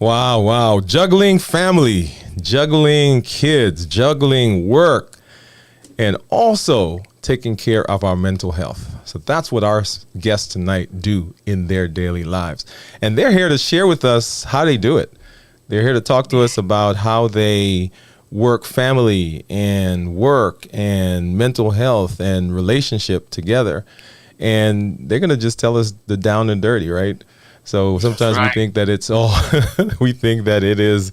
Wow, wow. Juggling family, juggling kids, juggling work, and also taking care of our mental health. So that's what our guests tonight do in their daily lives. And they're here to share with us how they do it. They're here to talk to us about how they work family and work and mental health and relationship together. And they're going to just tell us the down and dirty, right? So sometimes we think that it's all, we think that it is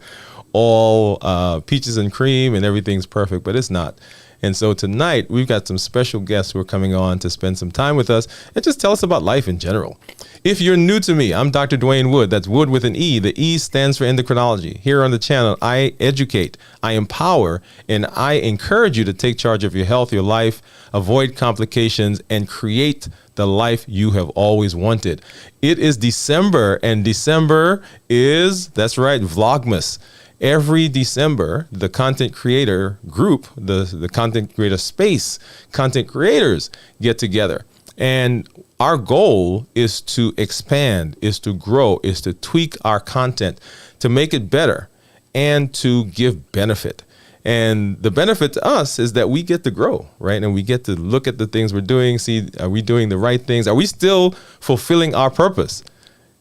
all peaches and cream and everything's perfect, but it's not. And so tonight we've got some special guests who are coming on to spend some time with us and just tell us about life in general. If you're new to me, I'm Dr. Dwayne Wood. That's Wood with an E. The E stands for endocrinology. Here on the channel, I educate, I empower, and I encourage you to take charge of your health, your life, avoid complications, and create the life you have always wanted. It is December, and December is, that's right, Vlogmas. Every December, the content creator group, the content creator space, content creators get together. And our goal is to expand, is to grow, is to tweak our content to make it better and to give benefit. And the benefit to us is that we get to grow, right? And we get to look at the things we're doing, see, are we doing the right things? Are we still fulfilling our purpose?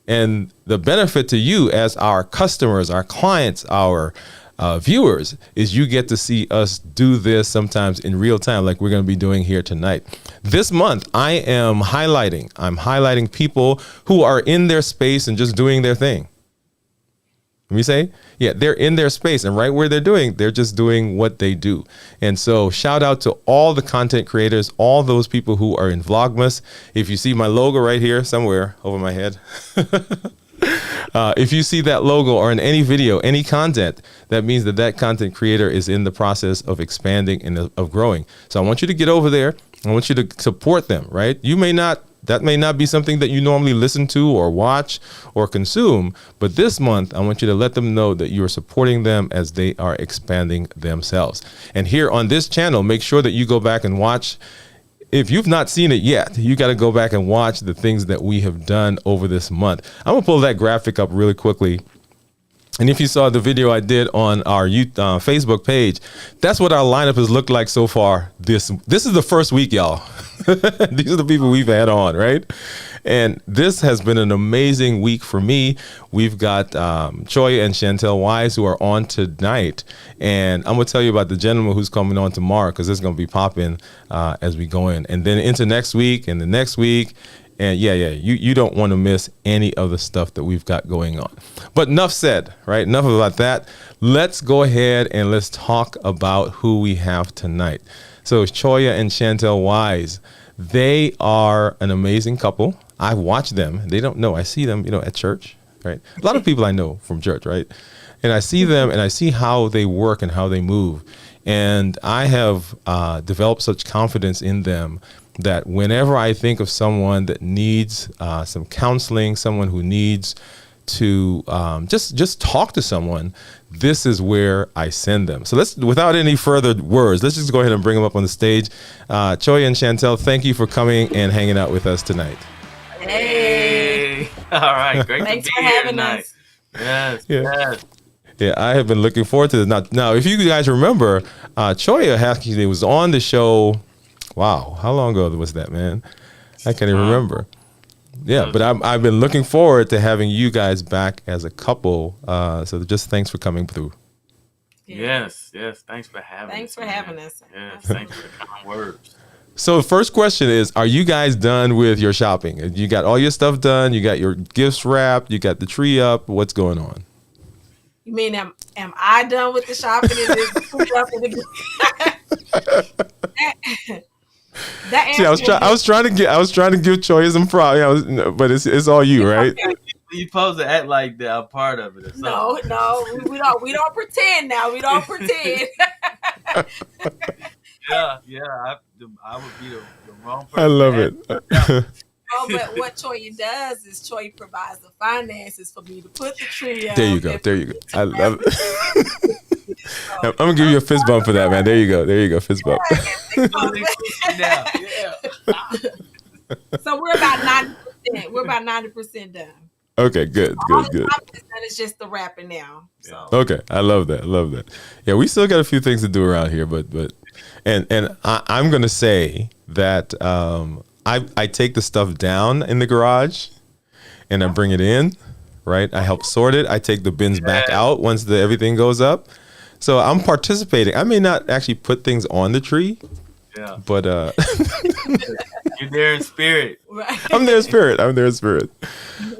And the benefit to you as our customers, our clients, our viewers is you get to see us do this sometimes in real time, like we're going to be doing here tonight. This month, I'm highlighting people who are in their space and just doing their thing. Let me say, yeah, they're in their space, and right where they're just doing what they do. And so shout out to all the content creators, all those people who are in Vlogmas. If you see my logo right here somewhere over my head, if you see that logo or in any video, any content, that means that content creator is in the process of expanding and of growing. So I want you to get over there. I want you to support them, right? That may not be something that you normally listen to or watch or consume, but this month, I want you to let them know that you are supporting them as they are expanding themselves. And here on this channel, make sure that you go back and watch. If you've not seen it yet, you got to go back and watch the things that we have done over this month. I'm going to pull that graphic up really quickly. And if you saw the video I did on our Facebook page, that's what our lineup has looked like so far. This is the first week, y'all. These are the people we've had on, right? And this has been an amazing week for me. We've got Choya and Shantel Wise who are on tonight. And I'm going to tell you about the gentleman who's coming on tomorrow because it's going to be popping as we go in. And then into next week and the next week. And you don't want to miss any of the stuff that we've got going on. But enough said, right? Enough about that. Let's go ahead and let's talk about who we have tonight. So Choya and Shantel Wise, they are an amazing couple. I watch them. They don't know. I see them, at church, right? A lot of people I know from church, right? And I see them and I see how they work and how they move. And I have developed such confidence in them that whenever I think of someone that needs some counseling, someone who needs to just talk to someone, this is where I send them. So without any further words, let's just go ahead and bring them up on the stage. Choya and Shantel, thank you for coming and hanging out with us tonight. Hey. All right. Great Thanks to for be here having tonight. us. Yes. Yeah, I have been looking forward to this. Now, if you guys remember, Choya actually was on the show. Wow, how long ago was that, man? I can't even remember. Yeah, but I've been looking forward to having you guys back as a couple. So just thanks for coming through. Yes. Thanks for having us. Thanks for having us. Yes, thanks for the kind words. So the first question is, are you guys done with your shopping? You got all your stuff done? You got your gifts wrapped? You got the tree up? What's going on? You mean am I done with the shopping? Is it put up in the See, I was trying to give Choya some props, but it's all you, right? You supposed to act like they're a part of it. Or something. No, we don't pretend now. We don't pretend. I would be the wrong person. I love it. But what Choya does is Choya provides the finances for me to put the tree up. There you go. I love it. I'm gonna give you a fist bump for that, man. There you go, fist bump. So we're about 90%. We're about 90% done. Okay, good, All good, the good. time is just the rapping now. So Okay, I love that. I love that. Yeah, we still got a few things to do around here, and I'm gonna say that I take the stuff down in the garage and I bring it in. Right, I help sort it. I take the bins back out once everything goes up. So I'm participating. I may not actually put things on the tree, Yeah. but You're there in spirit. right. I'm there in spirit. I'm there in spirit.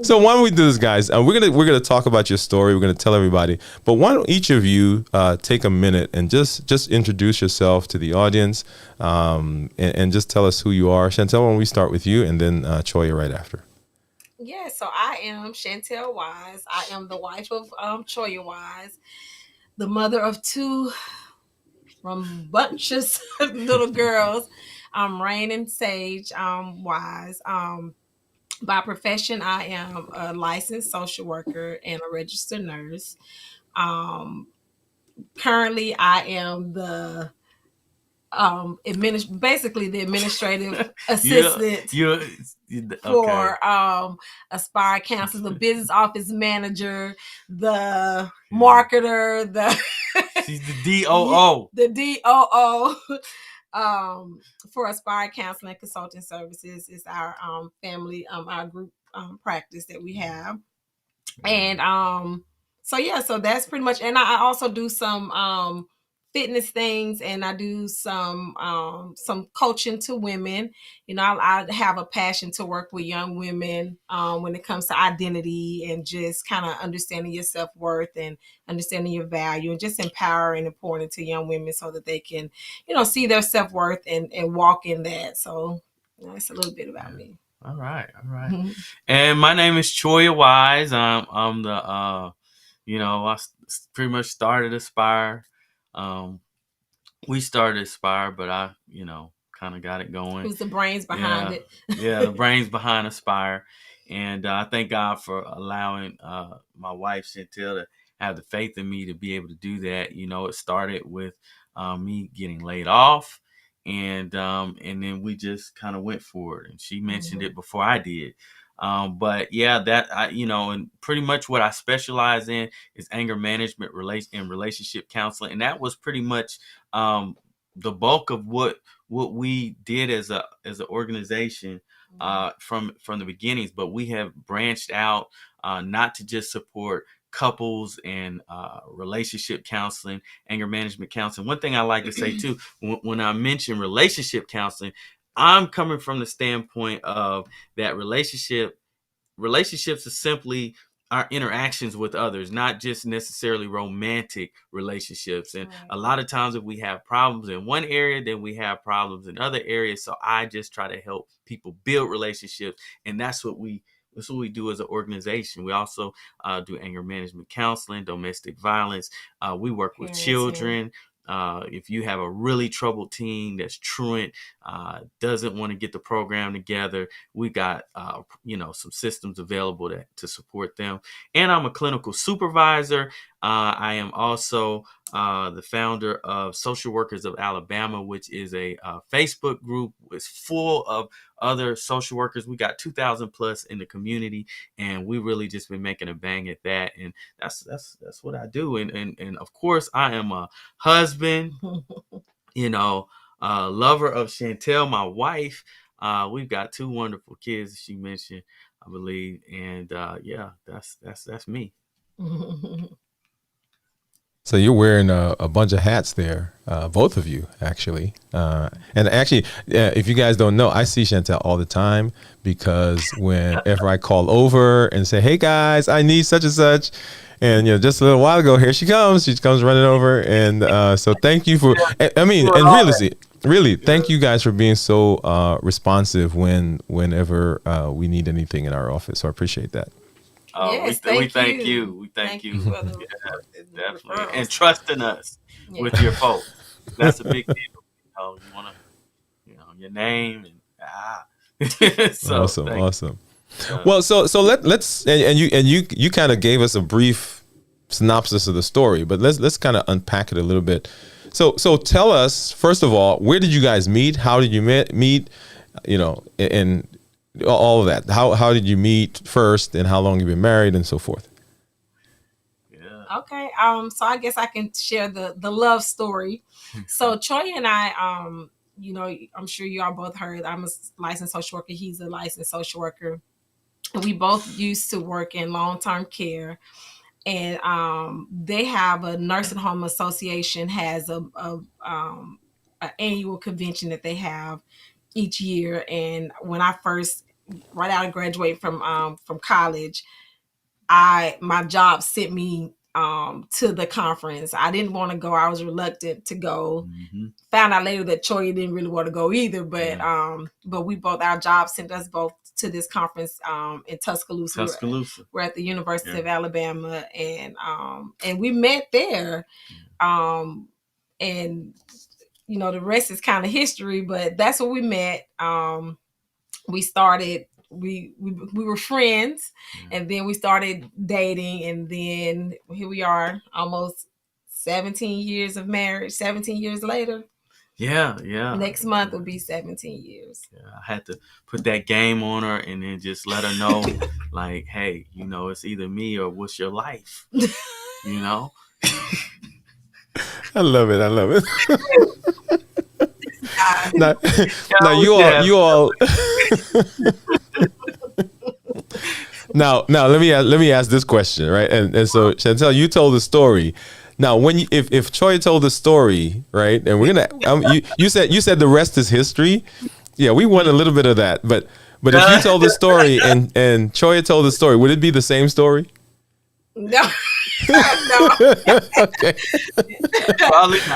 So why don't we do this, guys? We're gonna talk about your story. We're gonna tell everybody. But why don't each of you take a minute and just introduce yourself to the audience, and just tell us who you are. Chantel, why don't we start with you, and then Choya right after. Yeah, so I am Shantel Wise. I am the wife of Choya Wise, the mother of two rambunctious little girls, Rain and Sage Wise. By profession, I am a licensed social worker and a registered nurse. Um, Currently, I am the basically the administrative assistant Okay. for Aspire Council, the business office manager, the marketer, She's the DOO. the DOO for Aspire Counseling and Consulting Services is our family our group practice that we have. And so that's pretty much, and I also do some fitness things, and I do some coaching to women. I have a passion to work with young women when it comes to identity and just kind of understanding your self-worth and understanding your value, and just empowering and pouring into young women so that they can see their self-worth and walk in that. So that's a little bit about me. All right. And my name is Choya Wise. I'm the pretty much started Aspire. We started Aspire, but I kind of got it going. Who's the brains behind it? The brains behind Aspire. And I thank God for allowing my wife Chantel to have the faith in me to be able to do that. It started with me getting laid off, and then we just kind of went for it. And she mentioned it before I did. But yeah, that and pretty much what I specialize in is anger management, and relationship counseling, and that was pretty much the bulk of what we did as an organization from the beginnings. But we have branched out not to just support couples and relationship counseling, anger management counseling. One thing I like to say too, when I mention relationship counseling, I'm coming from the standpoint of that relationships is simply our interactions with others, not just necessarily romantic relationships. And a lot of times if we have problems in one area, then we have problems in other areas. So I just try to help people build relationships. And that's what we do as an organization. We also do anger management counseling, domestic violence. We work with children. If you have a really troubled teen that's truant, doesn't want to get the program together, we got some systems available to support them. And I'm a clinical supervisor. I am also the founder of Social Workers of Alabama, which is a Facebook group. It's full of other social workers. We got 2,000 plus in the community, and we really just been making a bang at that. And that's what I do. And of course, I am a husband, lover of Chantel, my wife. We've got two wonderful kids, as she mentioned, I believe. And that's me. So you're wearing a bunch of hats there, both of you, actually. And actually, if you guys don't know, I see Chantel all the time, because whenever I call over and say, hey, guys, I need such and such, and just a little while ago, here she comes running over. And so thank you for, really, thank you guys for being so responsive whenever we need anything in our office. So I appreciate that. Yes, we thank you. We thank you. Definitely. And trusting us with your folks. That's a big deal. You want to, your name and so, awesome. Well, so let's and you kind of gave us a brief synopsis of the story, but let's kind of unpack it a little bit. So tell us, first of all, where did you guys meet? How did you meet? And all of that. How did you meet first, and how long you been married, and so forth? Yeah. Okay. So I guess I can share the love story. So Choya and I, you know, I'm sure you all both heard I'm a licensed social worker. He's a licensed social worker. We both used to work in long-term care, and they have a nursing home association has an annual convention that they have each year. And when I first, right out of graduating from college, my job sent me to the conference. I didn't want to go. I was reluctant to go. Mm-hmm. Found out later that Choya didn't really want to go either, but we both, our job sent us both to this conference in Tuscaloosa. We're at the University of Alabama, and we met there. And you know, the rest is kind of history, but that's where we met. We started, we were friends, and then we started dating, and then here we are, almost 17 years of marriage, 17 years later. Yeah. Next month will be 17 years. Yeah, I had to put that game on her and then just let her know, like, hey, you know, it's either me or what's your life, you know? I love it. Now you all. Now let me ask this question, right? And so Shantel, you told the story. Now, when if Choya told the story, right, and we're gonna you said the rest is history. Yeah, we want a little bit of that, but if you told the story and Choya told the story, would it be the same story? No. No.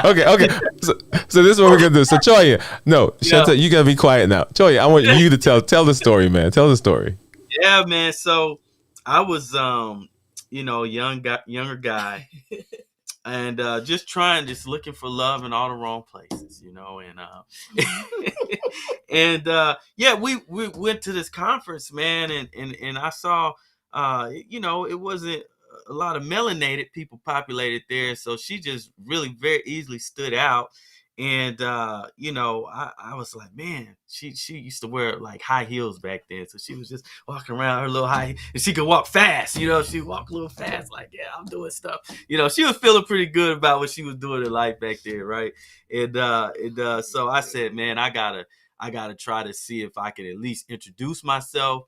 Okay. Okay. So this is what we're gonna do. So Choya, no, Shantel, you gotta be quiet now. Choya, I want you to tell the story, man. Tell the story. Yeah, man. So I was, you know, younger guy, and just looking for love in all the wrong places, you know, and yeah, we went to this conference, man, and I saw, you know, it wasn't a lot of melanated people populated there, so she just really very easily stood out. And you know, I was like, man, she used to wear like high heels back then, so she was just walking around her little high, and she could walk fast, you know, she walked a little fast, like, yeah, I'm doing stuff, you know, she was feeling pretty good about what she was doing in life back there, right? And so I said, man, I gotta try to see if I could at least introduce myself.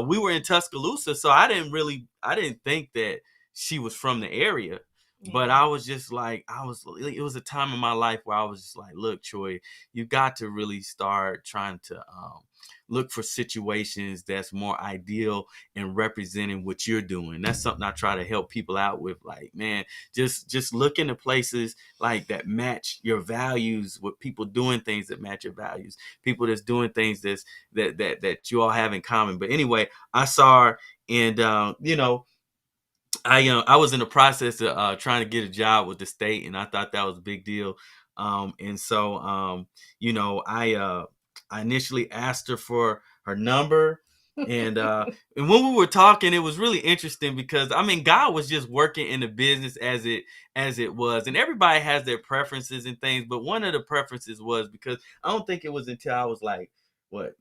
We were in Tuscaloosa, so I didn't think that she was from the area. Yeah. But I was just like, it was a time in my life where I was just like, look, Choya, you got to really start trying to look for situations that's more ideal and representing what you're doing. That's something I try to help people out with. Like, man, just look into places like that match your values, with people doing things that match your values, people that's doing things that you all have in common. But anyway, I saw her, and you know, I was in the process of trying to get a job with the state, and I thought that was a big deal. And so, you know, I initially asked her for her number, and when we were talking, it was really interesting because, I mean, God was just working in the business as it was, and everybody has their preferences and things. But one of the preferences was, because I don't think it was until I was like, what,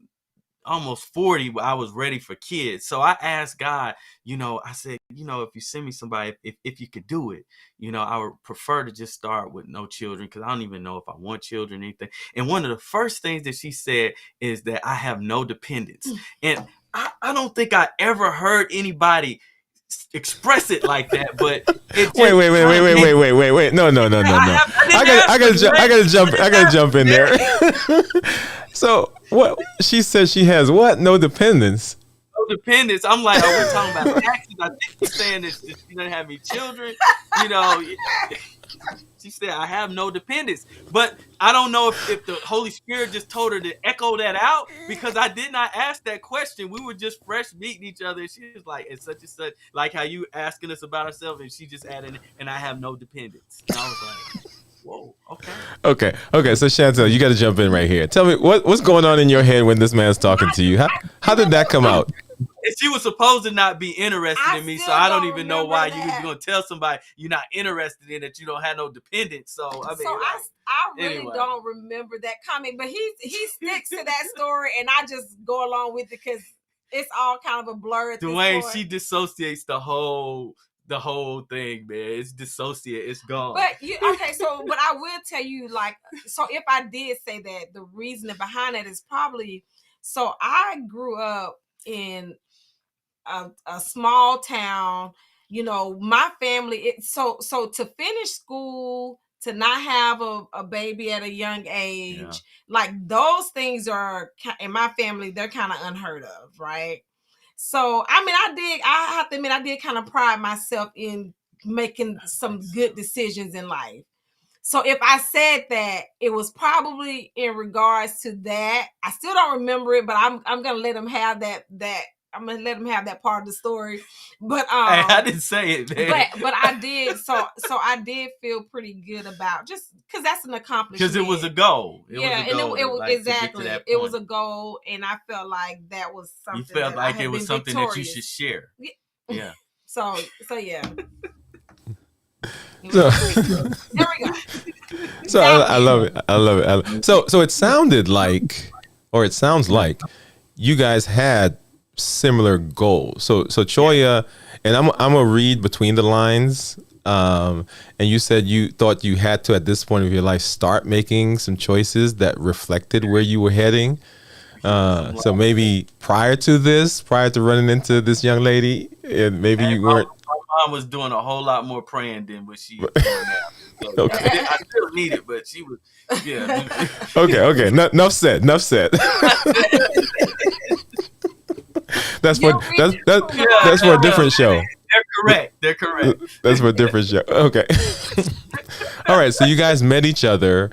almost 40, I was ready for kids. So I asked God, you know, I said, you know, if you send me somebody, if you could do it, you know, I would prefer to just start with no children, because I don't even know if I want children or anything. And one of the first things that she said is that I have no dependents. And I don't think I ever heard anybody express it like that, but it just, wait. No. I gotta jump in there. So what she says, she has what? No dependents. No dependents. I'm like, are we talking about taxes? I think she's saying that she doesn't have any children. You know, she said, I have no dependents. But I don't know if the Holy Spirit just told her to echo that out, because I did not ask that question. We were just fresh meeting each other. And she was like, it's such and such, like how you asking us about herself, and she just added, and I have no dependents. And I was like, whoa, okay. So Shantel, you got to jump in right here. Tell me what's going on in your head when this man's talking to you. How did that come out? she was supposed to not be interested in me, so I don't even know why you that. were gonna tell somebody you're not interested in that you don't have no dependents. So I mean, I really don't remember that comment, but he sticks to that story, and I just go along with it because it's all kind of a blur at Dwayne, this point. she dissociates the whole thing, man. It's dissociate. It's gone. But but I will tell you, like, so if I did say that, the reason behind it is probably, so I grew up in a small town. You know, my family. So to finish school, to not have a baby at a young age, like those things are in my family. They're kind of unheard of, right? So I mean, I have to admit, I did kind of pride myself in making some good decisions in life. So if I said that, it was probably in regards to that. I still don't remember it, but I'm gonna let him have that. I'm gonna let him have that part of the story. But hey, I didn't say it, man. But I did. So I did feel pretty good about, just because that's an accomplishment. Because it was a goal. It exactly. It was a goal, and I felt like that was something. You felt like it was something victorious. that you should share. Yeah. So yeah. So, there we go. So I love it. So it sounded like, or it sounds like, you guys had similar goals. So Choya, and I'm gonna read between the lines. And you said you thought you had to, at this point of your life, start making some choices that reflected where you were heading. So maybe prior to running into this young lady, and maybe you weren't. My mom was doing a whole lot more praying than what she was doing now. So okay. I still need it, but she was, yeah. Okay. Enough said. That's for a different show. They're correct. That's for a different show. Okay. All right. So you guys met each other,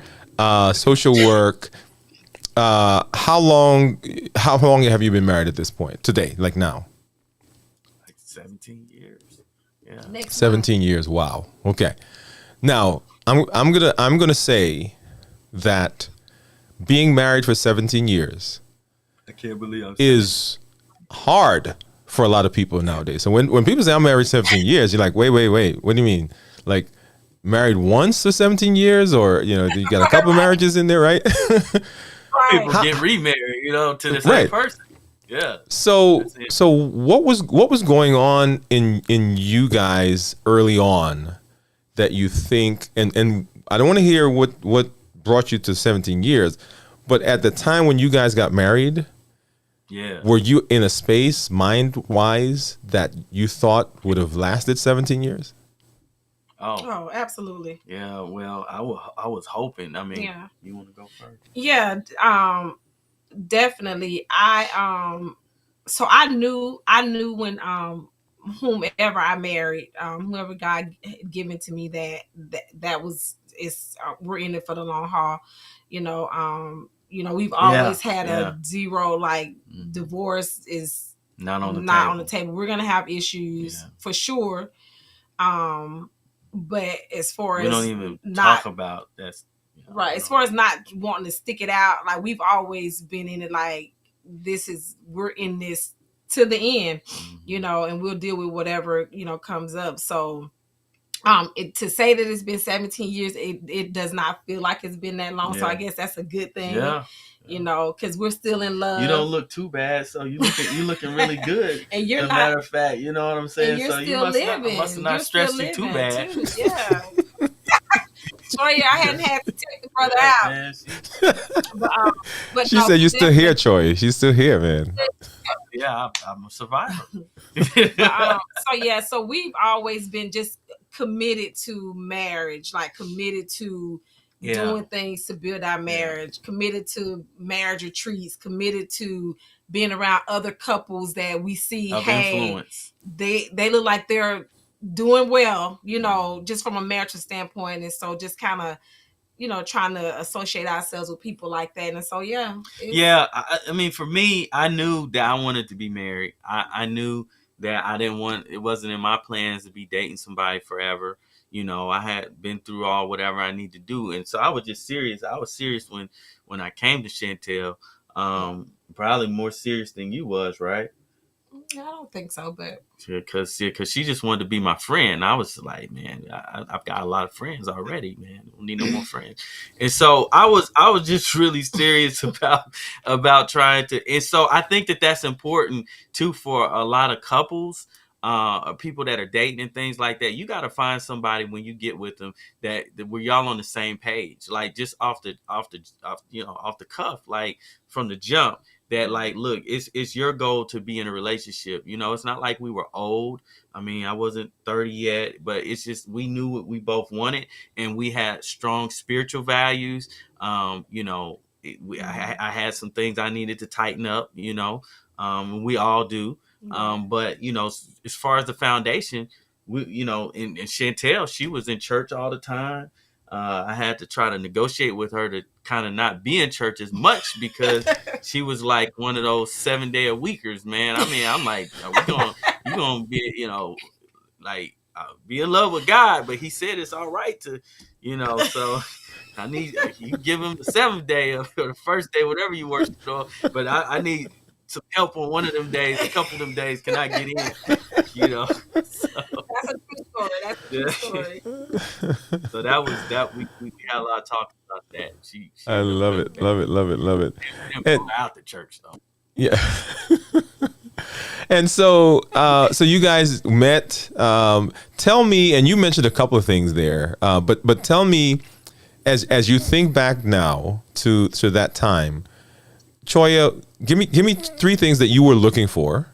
social work. How long have you been married at this point? Today, like now? Like 17 years. Yeah. 17 years. Wow. Okay. Now, I'm gonna say that being married for 17 years, I can't believe is hard for a lot of people nowadays. So when people say I'm married 17 years, you're like, wait. What do you mean? Like, married once for 17 years, or you got a couple marriages in there, right? People get remarried, to the same person. Yeah. So what was going on in you guys early on that you think, and I don't want to hear what brought you to 17 years, but at the time when you guys got married, were you in a space mind-wise that you thought would have lasted 17 years? Oh, absolutely. Yeah, well, I was hoping. I mean, you want to go first? Yeah, definitely. So I knew when whomever I married, whoever God had given to me, that was we're in it for the long haul. We've always had a zero, like, divorce is not on the table. We're gonna have issues for sure. But as far as we don't even talk about that's right, as far as not wanting to stick it out, like, we've always been in it, like, we're in this to the end, and we'll deal with whatever comes up. So to say that it's been 17 years, it does not feel like it's been that long. So I guess that's a good thing. Because we're still in love. You don't look too bad, so you looking really good. And you're as a not, matter of fact, you know what I'm saying. And you're so still you must living. Must have not stressed you too bad. Yeah. Choya, I hadn't had to take the brother out. But she said you're still here, Choya. She's still here, man. Yeah, I'm a survivor. So we've always been just committed to marriage, like committed to doing things to build our marriage, committed to marriage retreats, committed to being around other couples that we see influence. They look like they're doing well, just from a marital standpoint. And so just kind of trying to associate ourselves with people like that. And so I mean, for me, I knew that I wanted to be married. I knew that it wasn't in my plans to be dating somebody forever. I had been through all whatever I need to do. And so I was just serious. I was serious when I came to Shantel, probably more serious than you was, right? I don't think so, but Because she just wanted to be my friend. I was like, man, I've got a lot of friends already, man. I don't need no more friends. And so I was just really serious about trying to. And so I think that that's important too for a lot of couples, people that are dating and things like that. You got to find somebody when you get with them that where y'all on the same page, like just off the cuff, like from the jump, that like, look, it's your goal to be in a relationship. It's not like we were old. I mean, I wasn't 30 yet, but it's just we knew what we both wanted, and we had strong spiritual values. I had some things I needed to tighten up. We all do. But as far as the foundation, and Chantel, she was in church all the time. I had to try to negotiate with her to kind of not be in church as much because she was like one of those 7-day a weekers, man. I mean, I'm like, you gonna be, like be in love with God, but He said it's all right to, So I need you give Him the 7th day or the first day, whatever you worship on. But I need some help on one of them days. A couple of them days, can I get in? So that's a true story. That's a true yeah. story. So that was that we had a lot of talk about that. She I ended up love cutting it, back. love it, love it, love it. We didn't And pull her out the church though. yeah. And so you guys met. Tell me, and you mentioned a couple of things there, but tell me, as you think back now to that time, Choya, give me 3 things that you were looking for,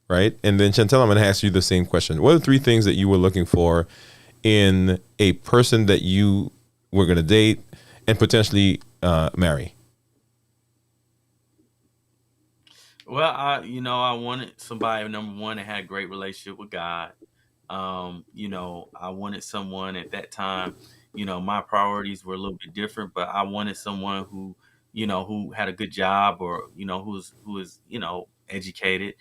right? And then Chantel, I'm going to ask you the same question. What are the 3 things that you were looking for in a person that you were going to date and potentially marry? Well, I wanted somebody, number one, that had a great relationship with God. I wanted someone at that time, my priorities were a little bit different, but I wanted someone who had a good job, or, who is, educated,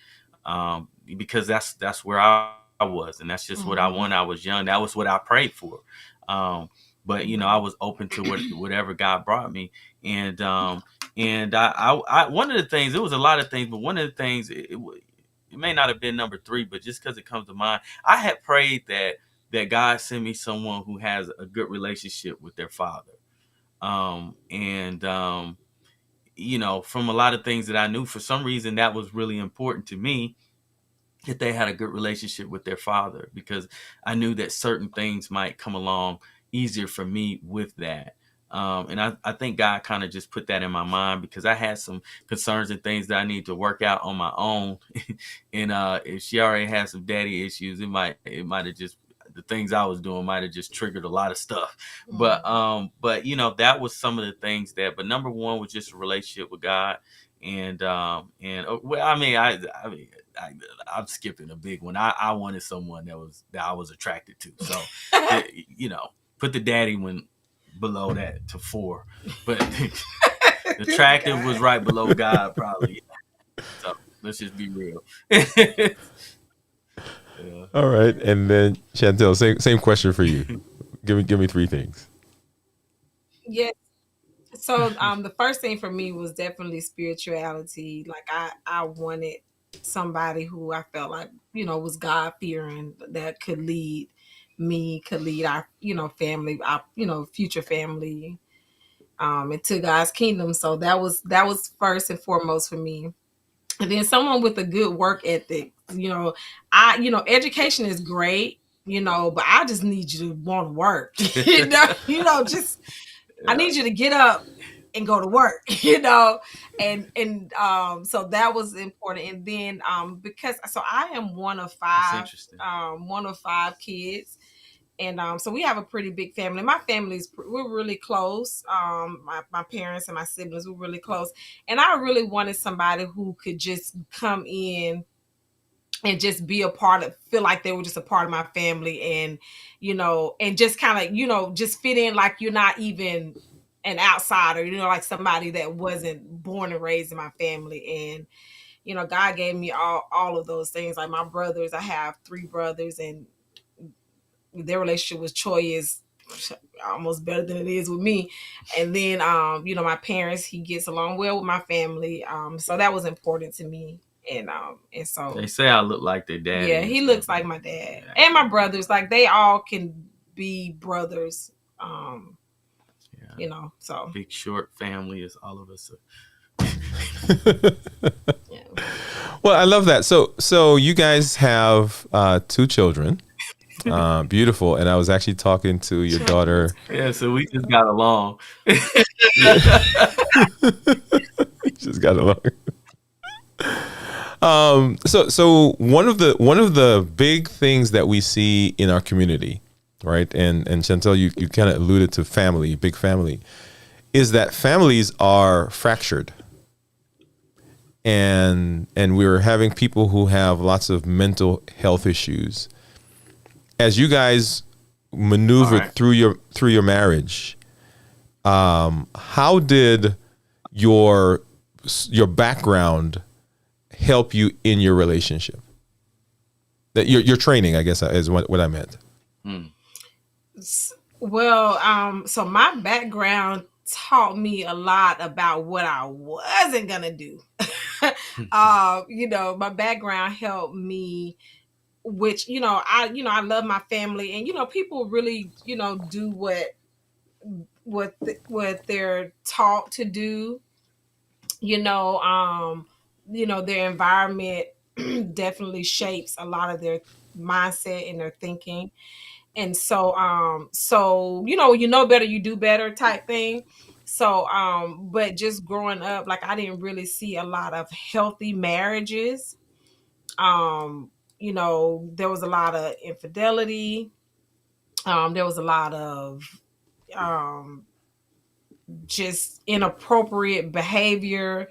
because that's where I was, and that's just what I Mm-hmm. wanted. I was young. That was what I prayed for. But I was open to whatever God brought me. And one of the things, it was a lot of things, but one of the things, it may not have been number 3, but just because it comes to mind, I had prayed that God send me someone who has a good relationship with their father. And from a lot of things that I knew, for some reason that was really important to me, that they had a good relationship with their father, because I knew that certain things might come along easier for me with that. And I think God kind of just put that in my mind, because I had some concerns and things that I need to work out on my own. And if she already had some daddy issues, it might have just, the things I was doing might have just triggered a lot of stuff. But that was some of the things but number one was just a relationship with God. And well, I, I'm skipping a big one. I wanted someone that I was attracted to. So, put the daddy one below that to 4, but attractive was right below God, probably. So let's just be real. Yeah. All right, and then Chantel, same question for you. Give me 3 things. Yes. So the first thing for me was definitely spirituality. Like I wanted somebody who I felt like, was God fearing, that could lead me, could lead our, family, our, future family into God's kingdom. So that was first and foremost for me. And then someone with a good work ethic. Education is great, but I just need you to want to work. Just I Yeah. need you to get up and go to work, and so that was important. And then because so I am That's interesting. one of 5 kids. And so we have a pretty big family. My we're really close. My parents and my siblings were really close. And I really wanted somebody who could just come in and just be a part of, feel like they were just a part of my family, and and just kind of just fit in, like you're not even an outsider, like somebody that wasn't born and raised in my family. And God gave me all of those things. Like my brothers, I have 3 brothers, and their relationship with Choi is almost better than it is with me. And then my parents, he gets along well with my family, so that was important to me. and so They say I look like their daddy. yeah, he looks like my dad and my brothers. Like they all can be brothers. You know, so big short family is all of us. yeah. Well, I love that. So you guys have 2 children. Beautiful. And I was actually talking to your daughter. Yeah, so we just got along. Just got along. So one of the big things that we see in our community, right? And Shantel, you kind of alluded to family, big family, is that families are fractured. And we're having people who have lots of mental health issues. As you guys maneuvered through your marriage, how did your background help you in your relationship? That your training, I guess, is what I meant. Well, so my background taught me a lot about what I wasn't gonna do. You know, my background helped me, which I love my family, and people really do what they're taught to do. Their environment definitely shapes a lot of their mindset and their thinking. And so you know better, you do better type thing. So but just growing up, like, I didn't really see a lot of healthy marriages. There was a lot of infidelity. There was a lot of just inappropriate behavior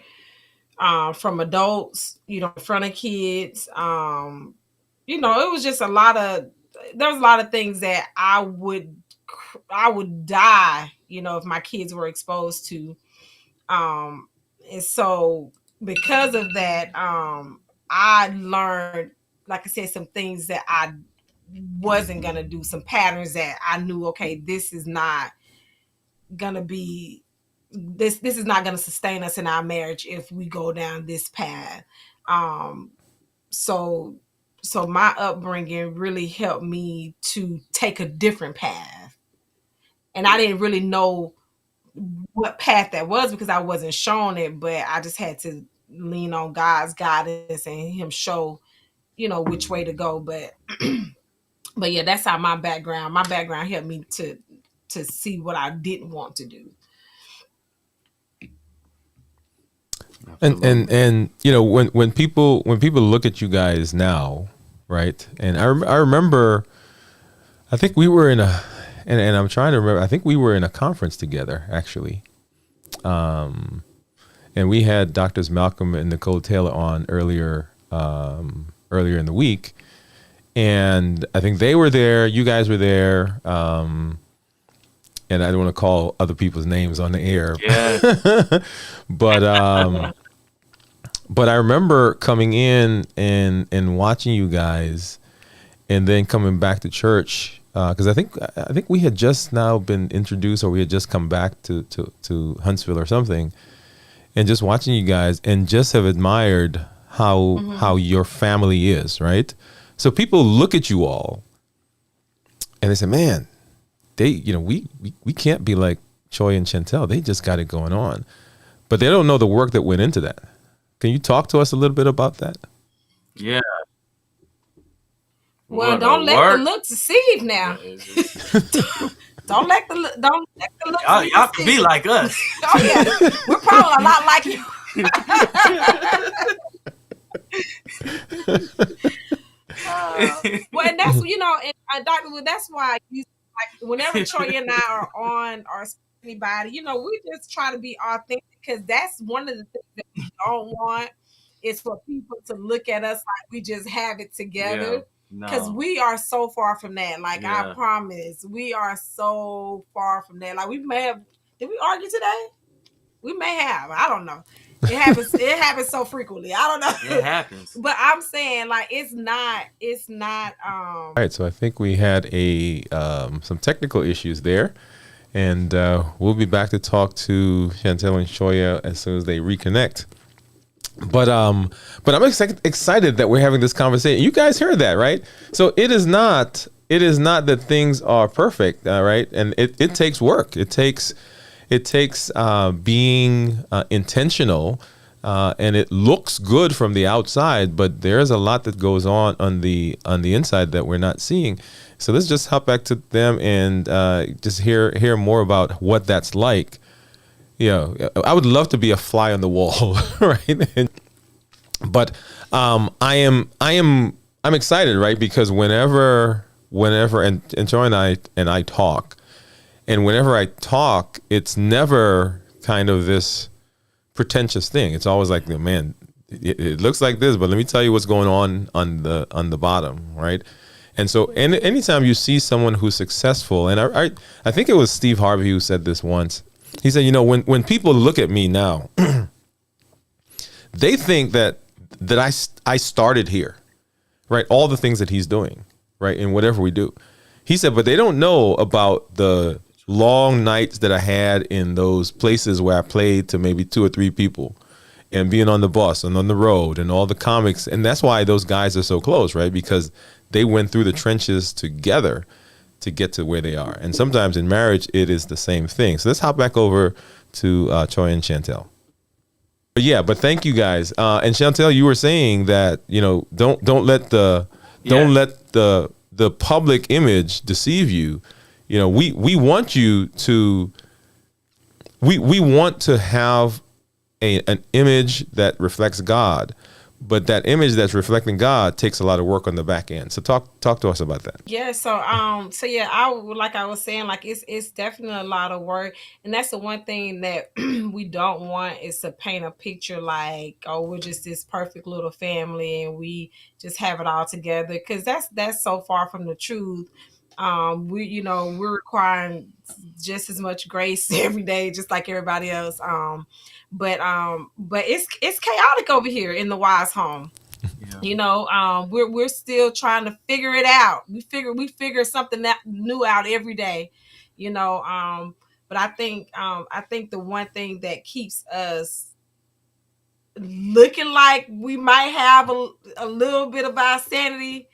from adults, in front of kids. It was just there was a lot of things that I would die, if my kids were exposed to. And so because of that, I learned, like I said, some things that I wasn't gonna do, some patterns that I knew, okay, this is not gonna be this is not gonna sustain us in our marriage if we go down this path. So my upbringing really helped me to take a different path. And I didn't really know what path that was because I wasn't shown it, but I just had to lean on God's guidance and him show, which way to go. But but yeah, that's how my background helped me to see what I didn't want to do. And when people look at you guys now, right? And I remember, I think we were in and I'm trying to remember, I think we were in a conference together, actually. And we had Doctors Malcolm and Nicole Taylor on earlier in the week. And I think they were there, you guys were there. And I don't want to call other people's names on the air. Yeah. But I remember coming in and watching you guys, and then coming back to church because I think we had just now been introduced, or we had just come back to Huntsville or something, and just watching you guys and just have admired how your family is, right? So people look at you all and they say, man, we can't be like Choya and Shantel. They just got it going on. But they don't know the work that went into that. Can you talk to us a little bit about that? Yeah. Well, don't let the looks deceive now. Don't let the looks y'all can be like us. Oh yeah, we're probably a lot like you. Well, and that's and Dr. Wood, that's why like whenever Choya and I are on or anybody, we just try to be authentic, because that's one of the things that we don't want is for people to look at us like we just have it together. Because we are so far from that. Like, I promise, we are so far from that. Like, we may have, did we argue today? We may have. I don't know. It happens. It happens so frequently. I don't know. It happens. But I'm saying, like, it's not. All right. So I think we had some technical issues there, and we'll be back to talk to Shantel and Choya as soon as they reconnect. but I'm excited that we're having this conversation. You guys heard that, right? So it is not that things are perfect, right? And it takes work. It takes being intentional, and it looks good from the outside, but there's a lot that goes on the inside that we're not seeing. So let's just hop back to them and just hear more about what that's like. Yeah, I would love to be a fly on the wall, right? But I'm excited, right? Because whenever and Joy and I talk, and whenever I talk, it's never kind of this pretentious thing. It's always like, man, it looks like this, but let me tell you what's going on the bottom, right? And so, anytime you see someone who's successful, and I think it was Steve Harvey who said this once. He said, when people look at me now, they think that I started here, right? All the things that he's doing, right? In whatever we do. He said, but they don't know about the long nights that I had in those places where I played to maybe 2 or 3 people, and being on the bus and on the road and all the comics. And that's why those guys are so close, right? Because they went through the trenches together to get to where they are. And sometimes in marriage, it is the same thing. So let's hop back over to Choya and Shantel. But thank you guys. And Chantel, you were saying that don't let the public image deceive you. We want you to we want to have an image that reflects God, but that image that's reflecting God takes a lot of work on the back end. So talk to us about that. Yeah, so yeah, like I was saying, like it's definitely a lot of work, and that's the one thing that we don't want is to paint a picture like, oh, we're just this perfect little family and we just have it all together, because that's so far from the truth. We're requiring just as much grace every day, just like everybody else. But it's chaotic over here in the Wise home. Yeah. We're still trying to figure it out. We figure something that new out every day. But I think the one thing that keeps us looking like we might have a little bit of our sanity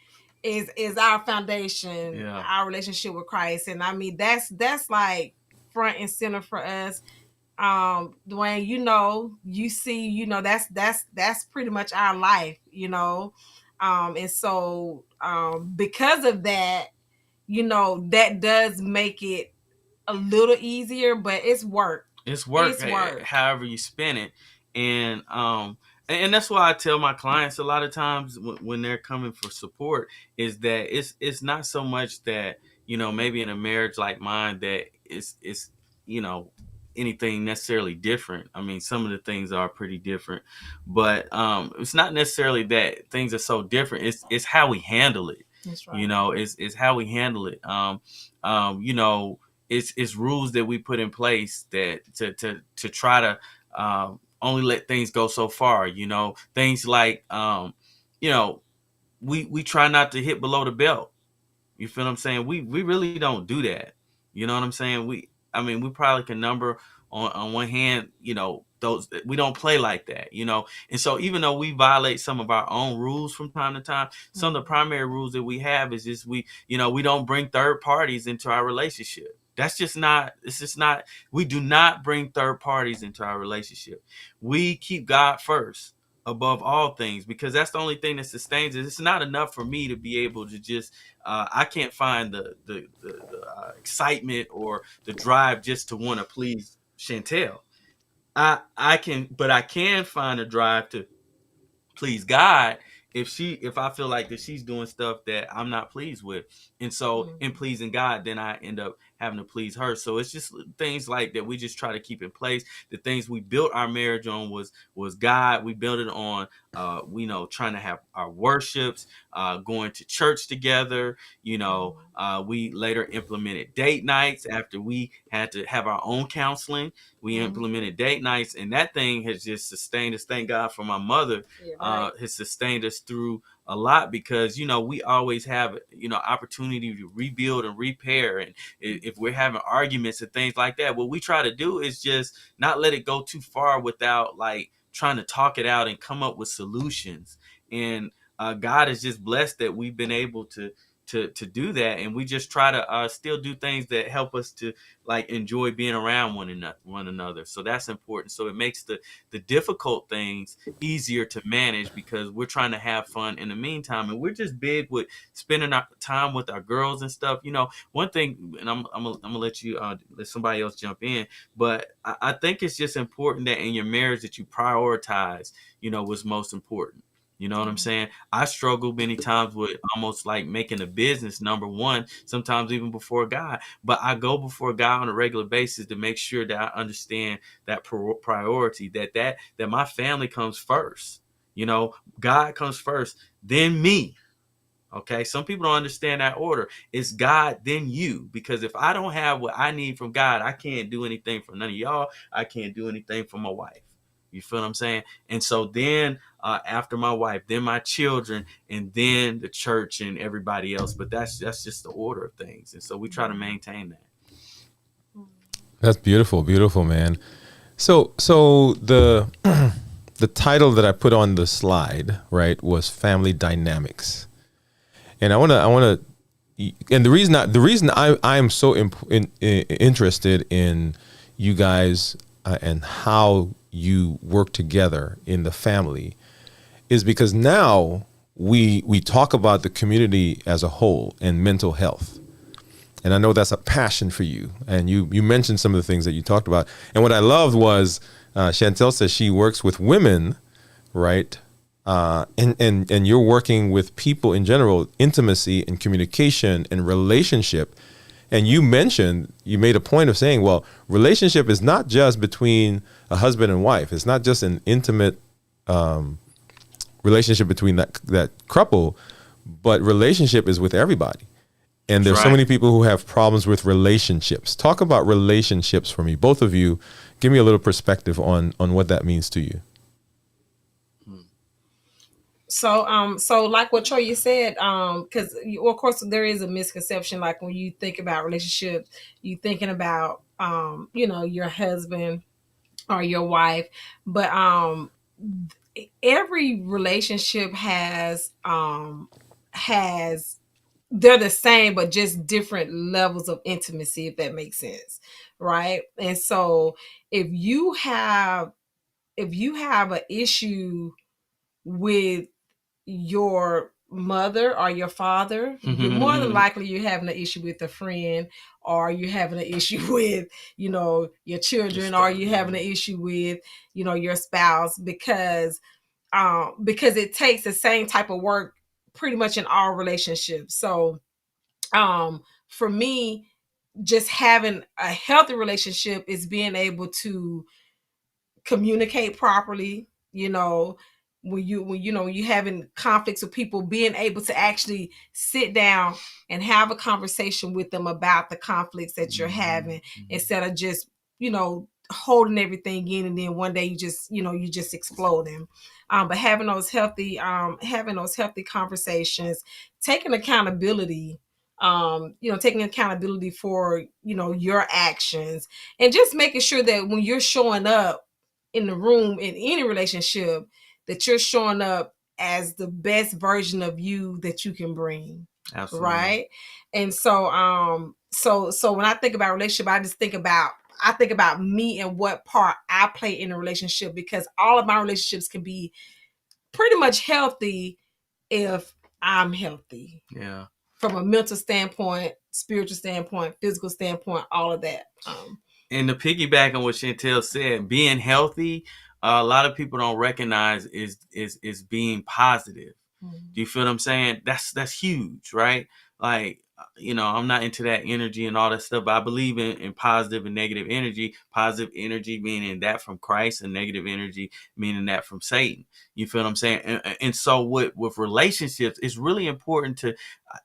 is our foundation, our relationship with Christ. And I mean that's like front and center for us. Dwayne, you see, that's pretty much our life. And so because of that, that does make it a little easier, but it's work. It's work, It's work. however you spin it. And that's why I tell my clients a lot of times when they're coming for support is that it's not so much that maybe in a marriage like mine that it's you know anything necessarily different. I mean, some of the things are pretty different, but it's not necessarily that things are so different. It's how we handle it. That's right. It's how we handle it. It's rules that we put in place that to try to only let things go so far. Things like we try not to hit below the belt. You feel what I'm saying? We really don't do that. You know what I'm saying? We probably can number on one hand, those we don't play like that, And so even though we violate some of our own rules from time to time, some of the primary rules that we have is just we don't bring third parties into our relationship. It's just not, we do not bring third parties into our relationship. We keep God first above all things, because that's the only thing that sustains it. It's not enough for me to be able to just I can't find the excitement or the drive just to want to please Chantel. I can find a drive to please God if I feel like that she's doing stuff that I'm not pleased with. And so in pleasing God, then I end up having to please her. So it's just things like that we just try to keep in place. The things we built our marriage on was God. We built it on trying to have our worships, going to church together. We later implemented date nights after we had to have our own counseling. We implemented date nights, and that thing has just sustained us. Thank God for my mother. Yeah, right. Has sustained us through a lot, because we always have opportunity to rebuild and repair. And if we're having arguments and things like that, what we try to do is just not let it go too far without like trying to talk it out and come up with solutions. And God has just blessed that we've been able to do that, and we just try to still do things that help us to like enjoy being around one another. So that's important. So it makes the difficult things easier to manage because we're trying to have fun in the meantime, and we're just big with spending our time with our girls and stuff. You know, one thing, and I'm gonna let you let somebody else jump in, but I think it's just important that in your marriage that you prioritize, you know, what's most important. You know what I'm saying? I struggle many times with almost like making a business number one, sometimes even before God. But I go before God on a regular basis to make sure that I understand that priority, that my family comes first. You know, God comes first, then me. Okay, some people don't understand that order. It's God, then you. Because if I don't have what I need from God, I can't do anything for none of y'all. I can't do anything for my wife. You feel what I'm saying? And so then after my wife, then my children, and then the church and everybody else. But that's just the order of things. And so we try to maintain that. That's beautiful, beautiful, man. So the the title that I put on the slide, right, was Family Dynamics. And I want to, and the reason I am so interested in you guys and how you work together in the family is because now we talk about the community as a whole and mental health. And I know that's a passion for you. And you mentioned some of the things that you talked about. And what I loved was Shantel says she works with women, right? And you're working with people in general, intimacy and communication and relationship. And you made a point of saying, well, relationship is not just between a husband and wife. It's not just an intimate relationship between that couple, but relationship is with everybody. And there's so many people who have problems with relationships. Talk about relationships for me. Both of you, give me a little perspective on what that means to you. So like what Choya said, because of course there is a misconception. Like when you think about relationships, you thinking about your husband or your wife, but every relationship has they're the same, but just different levels of intimacy, if that makes sense, right? And so if you have an issue with your mother or your father, you're more than likely you're having an issue with a friend, or you're having an issue with, your children, or you're having an issue with, your spouse, because it takes the same type of work pretty much in all relationships. So for me, just having a healthy relationship is being able to communicate properly, when you having conflicts with people, being able to actually sit down and have a conversation with them about the conflicts that you're having, instead of just holding everything in, and then one day you just exploding. But having those healthy conversations, taking accountability, taking accountability for your actions, and just making sure that when you're showing up in the room in any relationship, that you're showing up as the best version of you that you can bring. Absolutely. Right. And so so when I think about relationship, I think about me and what part I play in a relationship, because all of my relationships can be pretty much healthy if I'm healthy. Yeah. From a mental standpoint, spiritual standpoint, physical standpoint, all of that. And to piggyback on what Shantel said, being healthy, a lot of people don't recognize is being positive. Do you feel what I'm saying? That's huge, right? Like, I'm not into that energy and all that stuff, but I believe in positive and negative energy. Positive energy meaning that from Christ, and negative energy meaning that from Satan. You feel what I'm saying? And so with relationships, it's really important to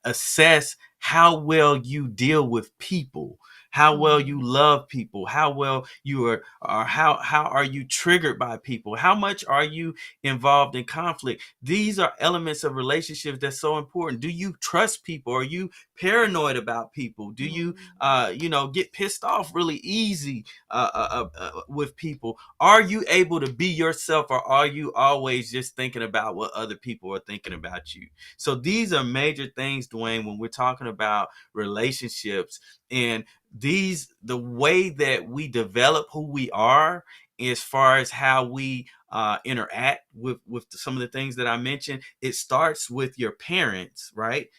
assess how well you deal with people, how well you love people, how well you are, or how are you triggered by people, how much are you involved in conflict. These are elements of relationships that's so important. Do you trust people? Are you paranoid about people? Do you get pissed off really easy with people? Are you able to be yourself, or are you always just thinking about what other people are thinking about you? So these are major things, Dwayne, when we're talking about relationships. And the way that we develop who we are, as far as how we interact with some of the things that I mentioned, it starts with your parents, right?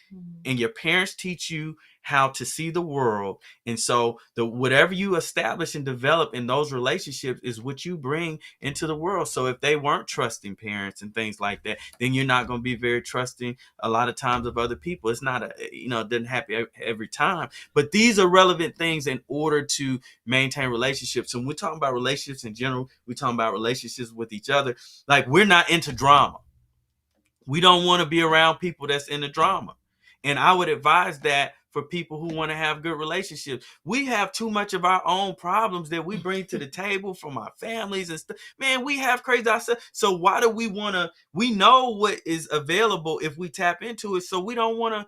And your parents teach you how to see the world. And so the whatever you establish and develop in those relationships is what you bring into the world. So if they weren't trusting parents and things like that, then you're not going to be very trusting a lot of times of other people. It's not it doesn't happen every time, but these are relevant things in order to maintain relationships. And we're talking about relationships in general. We're talking about relationships with each other. Like, we're not into drama. We don't want to be around people that's in the drama. And I would advise that for people who want to have good relationships. We have too much of our own problems that we bring to the table from our families and stuff. Man, we have crazy ourselves. So why do we want to? We know what is available if we tap into it. So we don't want to.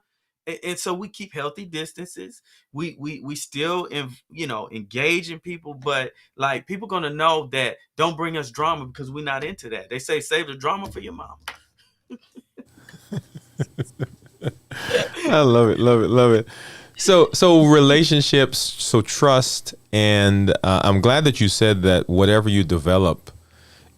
And so we keep healthy distances. We still engage in people, but like, people gonna know that don't bring us drama, because we're not into that. They say save the drama for your mom. I love it, love it, love it. So relationships, so trust, and I'm glad that you said that whatever you develop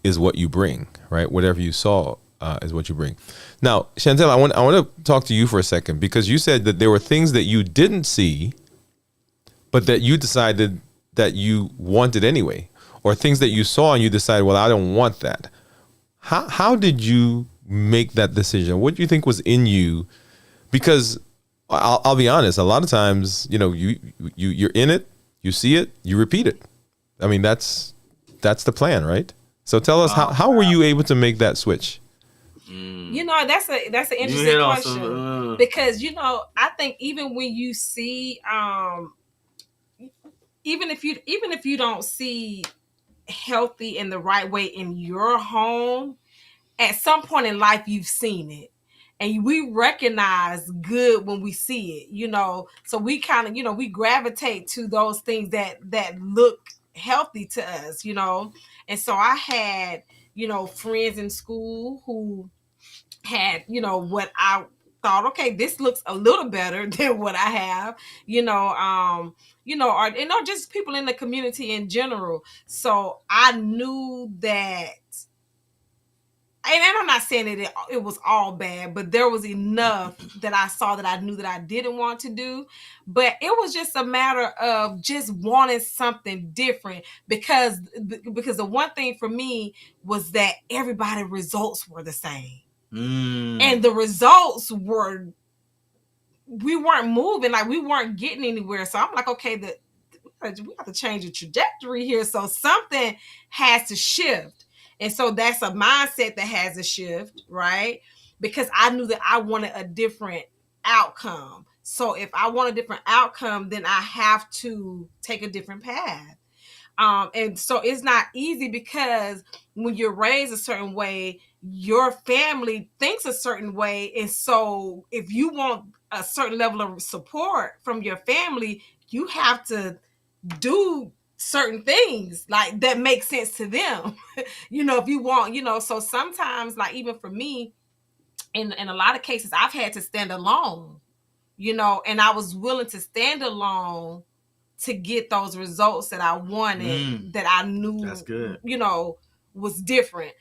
is what you bring, right? Whatever you saw is what you bring. Now, Shantel, I want to talk to you for a second, because you said that there were things that you didn't see, but that you decided that you wanted anyway, or things that you saw and you decided, well, I don't want that. How did you make that decision? What do you think was in you? Because I'll be honest, a lot of times, you're in it, you see it, you repeat it. I mean, that's the plan, right? So tell us, how were you able to make that switch? That's an interesting question, because I think even when you see, even if you don't see healthy in the right way in your home, at some point in life you've seen it, and we recognize good when we see it. So we kind of we gravitate to those things that look healthy to us. And so I had friends in school who had what I thought, okay, this looks a little better than what I have, or just people in the community in general. So I knew that, and I'm not saying that it was all bad, but there was enough that I saw that I knew that I didn't want to do. But it was just a matter of just wanting something different, because the one thing for me was that everybody's results were the same. And the results were, we weren't moving, like we weren't getting anywhere. So I'm like, okay, we have to change the trajectory here. So something has to shift. And so that's a mindset that has to shift, right? Because I knew that I wanted a different outcome. So if I want a different outcome, then I have to take a different path. And so it's not easy, because when you're raised a certain way, your family thinks a certain way. And so if you want a certain level of support from your family, you have to do certain things like that make sense to them. If you want, so sometimes, like, even for me, in a lot of cases, I've had to stand alone, and I was willing to stand alone to get those results that I wanted, that I knew, that's good, was different.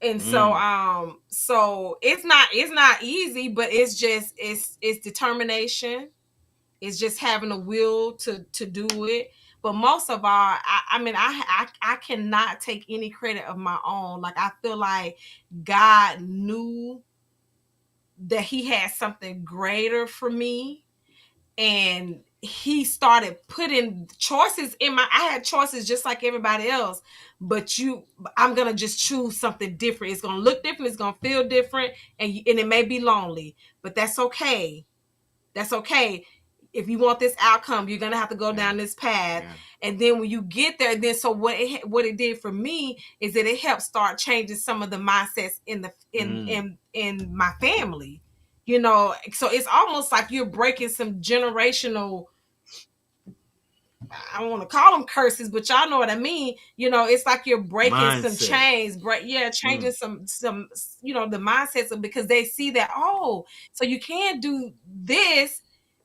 And so it's not easy, but it's just it's determination. It's just having a will to do it. But most of all, I cannot take any credit of my own. Like, I feel like God knew that He had something greater for me, and He started putting choices in I had choices just like everybody else, but I'm gonna just choose something different. It's gonna look different, it's gonna feel different, and it may be lonely, but that's okay. That's okay. If you want this outcome, you're gonna have to go down this path. And then when you get there, then so what it did for me is that it helped start changing some of the mindsets in my family. So it's almost like you're breaking some generational, I don't want to call them curses, but y'all know what I mean. It's like you're breaking some chains, changing some the mindsets, because they see that, oh, so you can do this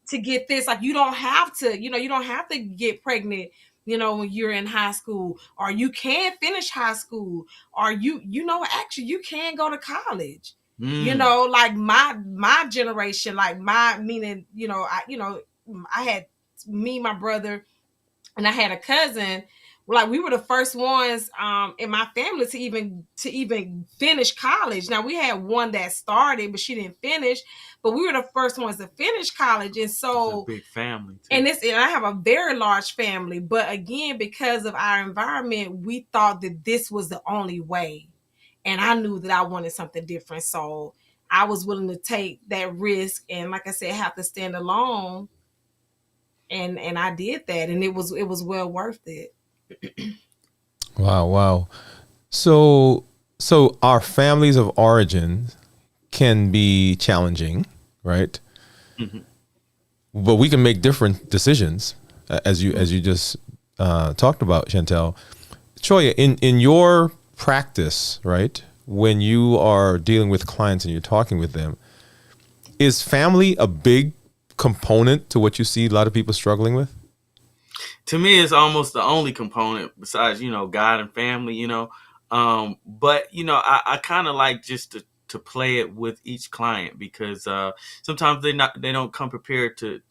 to get this. Like you don't have to get pregnant, when you're in high school, or you can finish high school, or actually you can go to college. Like my generation, like meaning, I had me, my brother, and I had a cousin. Like we were the first ones in my family to even finish college. Now we had one that started, but she didn't finish. But we were the first ones to finish college, and so it's a big family too. And I have a very large family. But again, because of our environment, we thought that this was the only way, and I knew that I wanted something different. So I was willing to take that risk, and like I said, have to stand alone. And I did that, and it was well worth it. Wow. So our families of origin can be challenging, right? Mm-hmm. But we can make different decisions, as you just talked about, Shantel. Choya, in your practice, right, when you are dealing with clients and you're talking with them, is family a big component to what you see a lot of people struggling with? To me, it's almost the only component besides, God and family, but, I kind of like just to play it with each client, because sometimes they don't come prepared to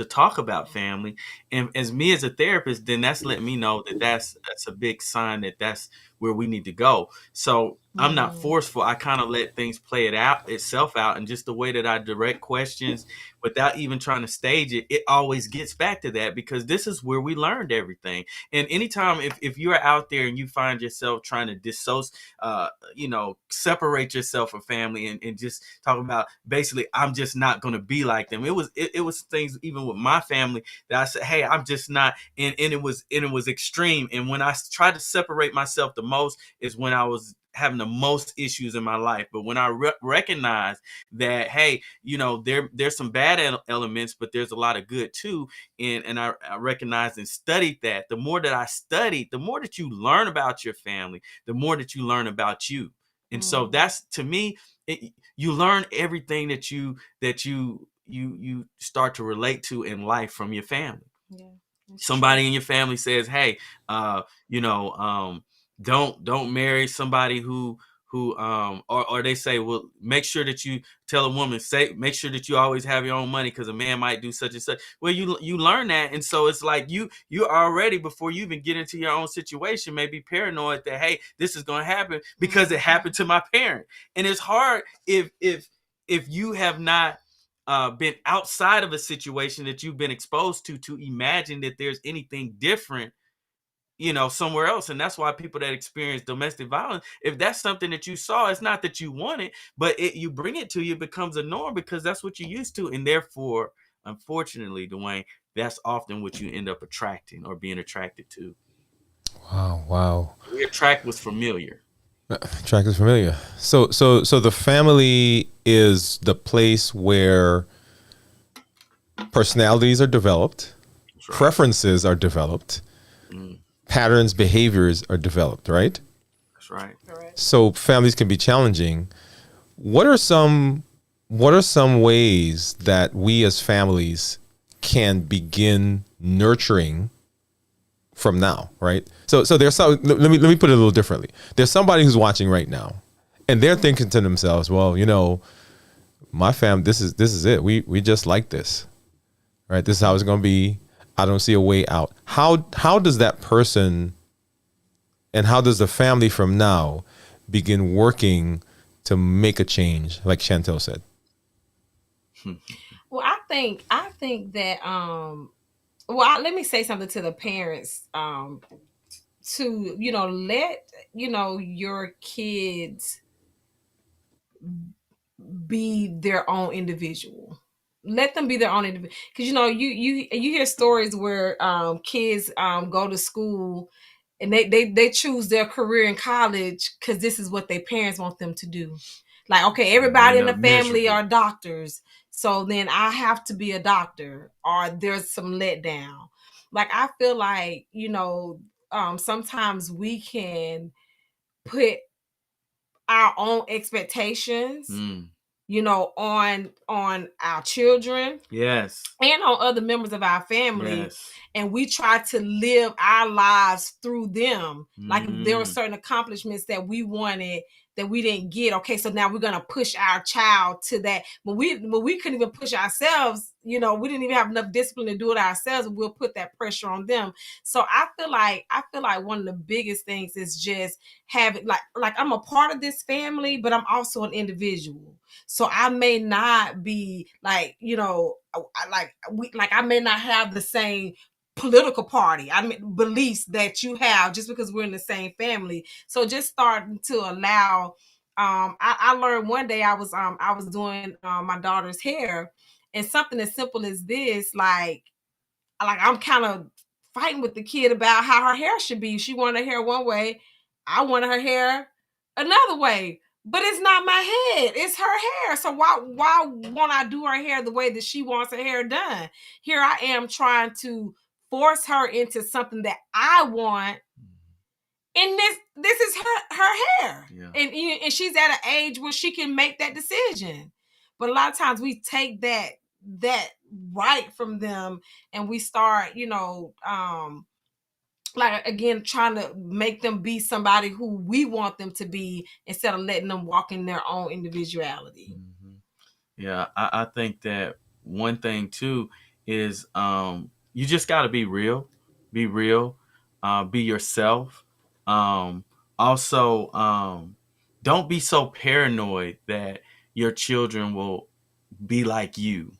talk about family. And as me as a therapist, then that's letting me know that that's a big sign that that's where we need to go. So I'm not forceful. I kind of let things play itself out. And just the way that I direct questions without even trying to stage it, it always gets back to that, because this is where we learned everything. And anytime if you're out there and you find yourself trying to separate yourself from family and just talk about basically, I'm just not going to be like them. It was things even with my family that I said, hey, I'm just not. And it was extreme. And when I tried to separate myself the most is when I was having the most issues in my life. But when I recognize that, hey, there's some bad elements, but there's a lot of good too. And I recognized and studied that. The more that I studied, the more that you learn about your family, the more that you learn about you. And so that's, to me, you learn everything that you start to relate to in life from your family. Yeah. Somebody in your family says, hey, don't marry somebody who or they say, well, make sure that you tell a woman, make sure that you always have your own money, because a man might do such and such. Well, you learn that. And so it's like you already, before you even get into your own situation, may be paranoid that, hey, this is going to happen because it happened to my parent. And it's hard if you have not been outside of a situation that you've been exposed to imagine that there's anything different, somewhere else. And that's why people that experience domestic violence, if that's something that you saw, it's not that you want it, but you bring it to you, it becomes a norm because that's what you're used to. And therefore, unfortunately, Dwayne, that's often what you end up attracting or being attracted to. Wow. We attract what's familiar. Track is familiar. So the family is the place where personalities are developed, right. Preferences are developed, patterns, behaviors are developed, right? That's right. So families can be challenging. What are some ways that we as families can begin nurturing from now, right? So there's some, let me put it a little differently. There's somebody who's watching right now and they're thinking to themselves, well, my family, this is it. We just like this, right? This is how it's going to be. I don't see a way out. How does that person and how does the family from now begin working to make a change, like Shantel said? Well, I think that let me say something to the parents, to let your kids be their own individual. let them be their own individual. Because you hear stories where kids go to school and they choose their career in college because this is what their parents want them to do. Like, okay, everybody in the family are doctors, so then I have to be a doctor, or there's some letdown. Like, I feel like, sometimes we can put our own expectations, on our children, yes, and on other members of our family, yes. and we try to live our lives through them. Like, if there were certain accomplishments that we wanted that we didn't get, okay, so now we're gonna push our child to that. But we couldn't even push ourselves. We didn't even have enough discipline to do it ourselves. We'll put that pressure on them. So I feel like one of the biggest things is just having, like I'm a part of this family, but I'm also an individual. So I may not be like, I may not have the same political party, beliefs that you have, just because we're in the same family. So just starting to allow, I learned one day, I was doing my daughter's hair, and something as simple as this, like I'm kind of fighting with the kid about how her hair should be. She wanted her hair one way, I wanted her hair another way. But it's not my head, it's her hair. So why won't I do her hair the way that she wants her hair done? Here I am trying to force her into something that I want, and this is her hair. Yeah. And she's at an age where she can make that decision. But a lot of times we take that right from them, and we start, like, again, trying to make them be somebody who we want them to be, instead of letting them walk in their own individuality. Yeah, I think that one thing too is you just got to be real, be yourself. Also, don't be so paranoid that your children will be like you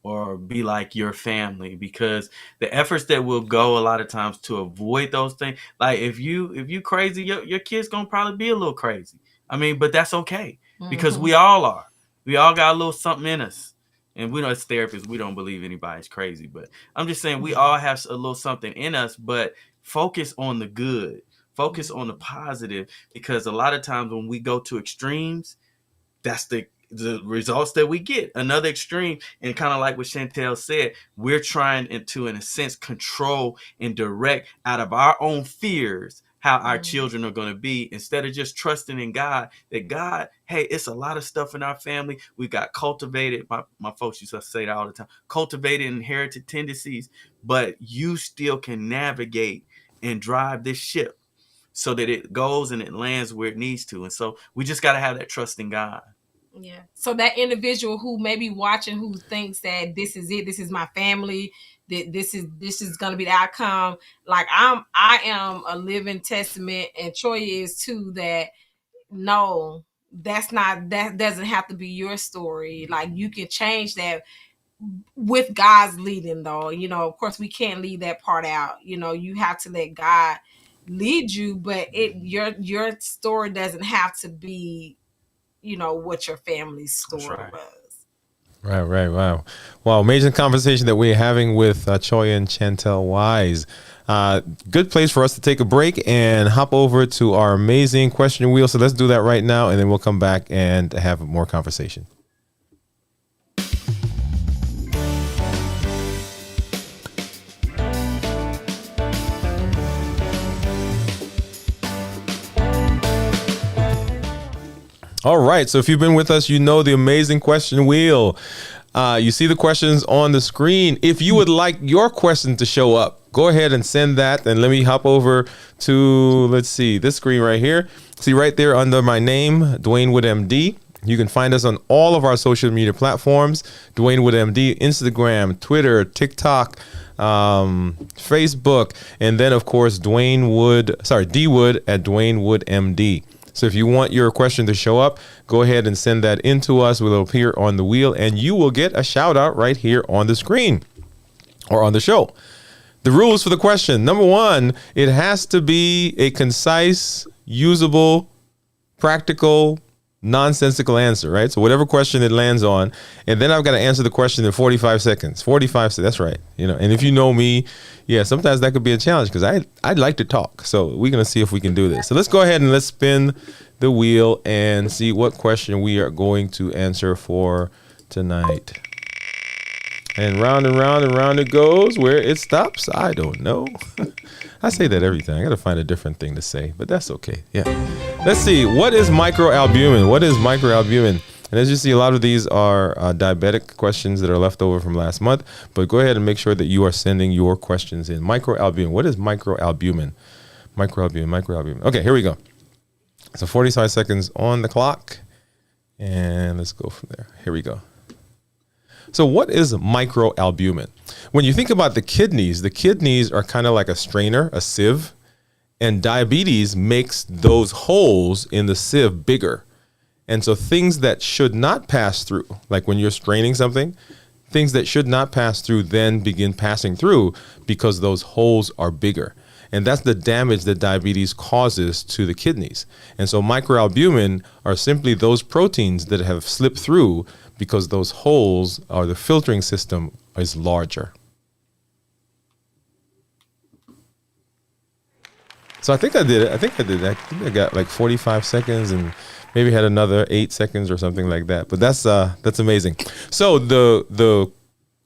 or be like your family, because the efforts that will go a lot of times to avoid those things, like if you crazy, your kid's gonna probably be a little crazy. I mean, but that's okay, because we all are. We all got a little something in us. And we know, as therapists, we don't believe anybody's crazy, but I'm just saying we all have a little something in us. But focus on the good, focus on the positive, because a lot of times when we go to extremes, that's the results that we get. Another extreme, and kind of like what Shantel said, we're trying to, in a sense, control and direct out of our own fears how our children are going to be, instead of just trusting in God, that God, hey, it's a lot of stuff in our family. We got cultivated, my folks used to say that all the time, cultivated inherited tendencies, but you still can navigate and drive this ship so that it goes and it lands where it needs to. And so we just got to have that trust in God. Yeah. So that individual who may be watching, who thinks that this is it, this is my family, that this is going to be the outcome. Like, I am a living testament, and Choya is too, that no, that doesn't have to be your story. Like, you can change that with God's leading, though. Of course, we can't leave that part out. You have to let God lead you, but your story doesn't have to be, what your family's story was. Right. Wow. Amazing conversation that we're having with Choya and Shantel Wise. Good place for us to take a break and hop over to our amazing question wheel. So let's do that right now, and then we'll come back and have more conversation. All right. So if you've been with us, you know the amazing question wheel. You see the questions on the screen. If you would like your question to show up, go ahead and send that. And let me hop over to, let's see, this screen right here. See right there under my name, Dwayne Wood MD. You can find us on all of our social media platforms, Dwayne Wood MD, Instagram, Twitter, TikTok, Facebook, and then of course D Wood at Dwayne Wood MD. So if you want your question to show up, go ahead and send that in to us. We'll appear on the wheel, and you will get a shout out right here on the screen or on the show. The rules for the question: number one, it has to be a concise, usable, practical, nonsensical answer, right? So whatever question it lands on, and then I've got to answer the question in 45 seconds. 45 seconds, that's right. And if you know me, yeah, sometimes that could be a challenge because I'd like to talk. So we're going to see if we can do this. So let's go ahead and let's spin the wheel and see what question we are going to answer for tonight. And round it goes. Where it stops, I don't know. I say that every time. I got to find a different thing to say, but that's okay. Yeah. Let's see. What is microalbumin? What is microalbumin? And as you see, a lot of these are diabetic questions that are left over from last month. But go ahead and make sure that you are sending your questions in. Microalbumin. What is microalbumin? Microalbumin. Okay, here we go. So 45 seconds on the clock. And let's go from there. Here we go. So what is microalbumin? When you think about the kidneys are kind of like a strainer, a sieve, and diabetes makes those holes in the sieve bigger. And so things that should not pass through, like when you're straining something, things that should not pass through then begin passing through because those holes are bigger. And that's the damage that diabetes causes to the kidneys. And so microalbumin are simply those proteins that have slipped through because those holes or the filtering system is larger. So I think I did it. I think I got like 45 seconds and maybe had another 8 seconds or something like that. But that's amazing. So the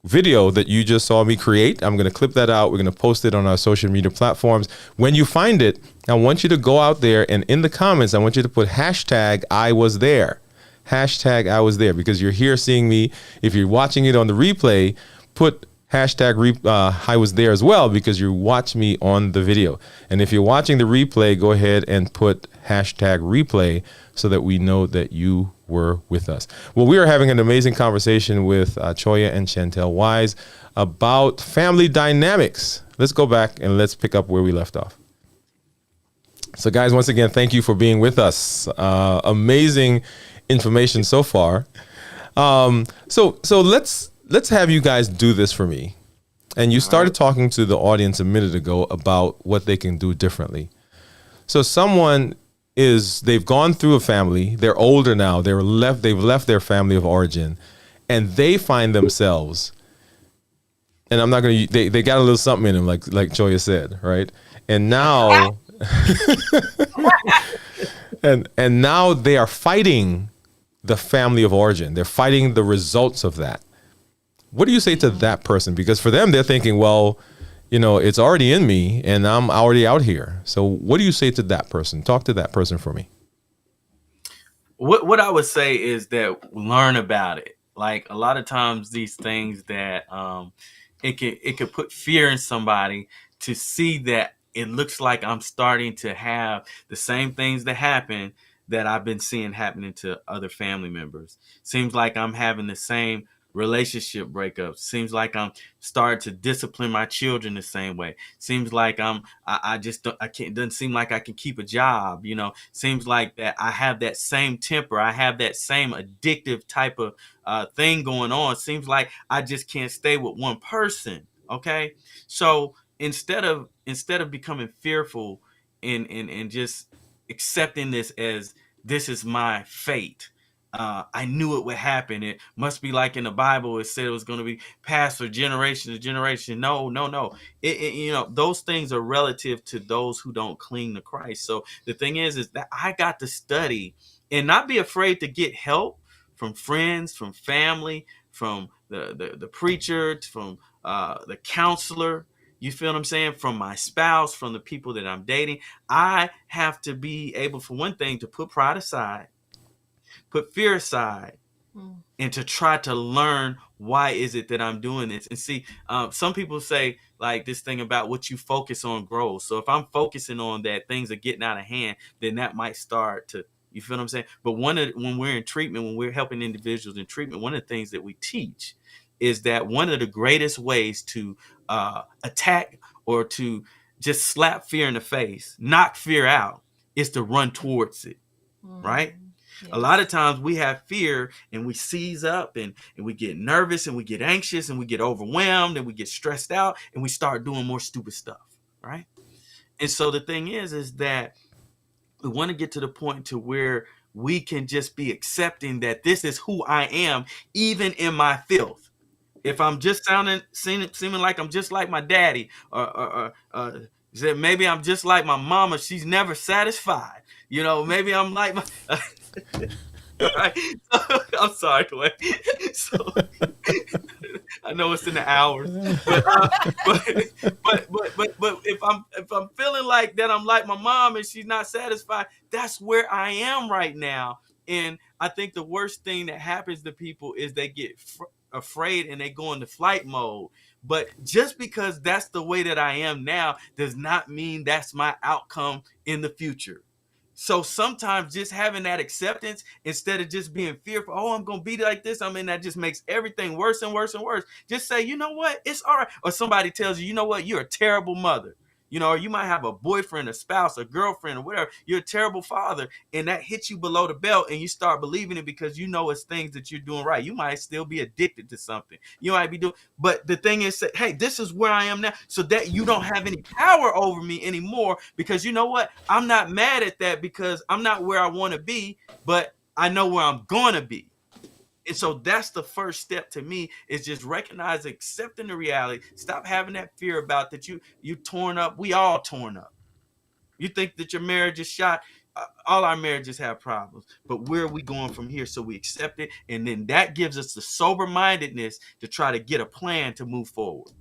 video that you just saw me create, I'm going to clip that out. We're going to post it on our social media platforms. When you find it, I want you to go out there and in the comments, I want you to put hashtag I was there. Hashtag I was there, because you're here seeing me. If you're watching it on the replay, put hashtag I was there as well, because you watch me on the video. And if you're watching the replay, go ahead and put hashtag replay so that we know that you were with us. Well, we are having an amazing conversation with Choya and Shantel Wise about family dynamics. Let's go back and let's pick up where we left off. So guys, once again, thank you for being with us. Amazing information so far. So let's have you guys do this for me. And you started talking to the audience a minute ago about what they can do differently. So they've gone through a family, they're older now, they've left their family of origin, and they find themselves, and I'm not going to, they got a little something in them, like Choya said, right? And now, and now they are fighting the family of origin. They're fighting the results of that. What do you say to that person? Because for them, they're thinking, well, it's already in me and I'm already out here. So what do you say to that person? Talk to that person for me. What I would say is that learn about it. Like a lot of times these things that it could put fear in somebody to see that it looks like I'm starting to have the same things that happen that I've been seeing happening to other family members. Seems like I'm having the same relationship breakups. Seems like I'm starting to discipline my children the same way. Seems like I just don't, I can't, doesn't seem like I can keep a job. Seems like that I have that same temper. I have that same addictive type of thing going on. Seems like I just can't stay with one person. Okay. So instead of becoming fearful and just accepting this as this is my fate, I knew it would happen. It must be like in the Bible. It said it was going to be passed for generation to generation. No. Those things are relative to those who don't cling to Christ. So the thing is that I got to study and not be afraid to get help from friends, from family, from the preacher, from the counselor. You feel what I'm saying? From my spouse, from the people that I'm dating. I have to be able, for one thing, to put pride aside, put fear aside, and to try to learn why is it that I'm doing this. And see, some people say like this thing about what you focus on grows. So if I'm focusing on that things are getting out of hand, then that might start to, you feel what I'm saying? But when we're in treatment, when we're helping individuals in treatment, one of the things that we teach is that one of the greatest ways to attack or to just slap fear in the face, knock fear out, is to run towards it, right? Yes. A lot of times we have fear and we seize up and we get nervous and we get anxious and we get overwhelmed and we get stressed out and we start doing more stupid stuff, right? And so the thing is that we want to get to the point to where we can just be accepting that this is who I am, even in my filth. If I'm just seeming like I'm just like my daddy, or maybe I'm just like my mama, she's never satisfied. Maybe I'm like my. Right? I'm sorry, Dwayne. So I know it's in the hours, but if I'm feeling like that, I'm like my mom and she's not satisfied. That's where I am right now, and I think the worst thing that happens to people is they get afraid and they go into flight mode. But just because that's the way that I am now does not mean that's my outcome in the future. So sometimes just having that acceptance instead of just being fearful, oh, I'm going to be like this. That just makes everything worse and worse and worse. Just say, you know what? It's all right. Or somebody tells you, you know what? You're a terrible mother. Or you might have a boyfriend, a spouse, a girlfriend, or whatever. You're a terrible father. And that hits you below the belt and you start believing it because you know it's things that you're doing right. You might still be addicted to something. You might be doing, but the thing is, hey, this is where I am now, so that you don't have any power over me anymore, because you know what? I'm not mad at that because I'm not where I want to be, but I know where I'm going to be. And so that's the first step to me, is just recognize, accepting the reality. Stop having that fear about that you torn up. We all torn up. You think that your marriage is shot. All our marriages have problems, but where are we going from here? So we accept it. And then that gives us the sober mindedness to try to get a plan to move forward.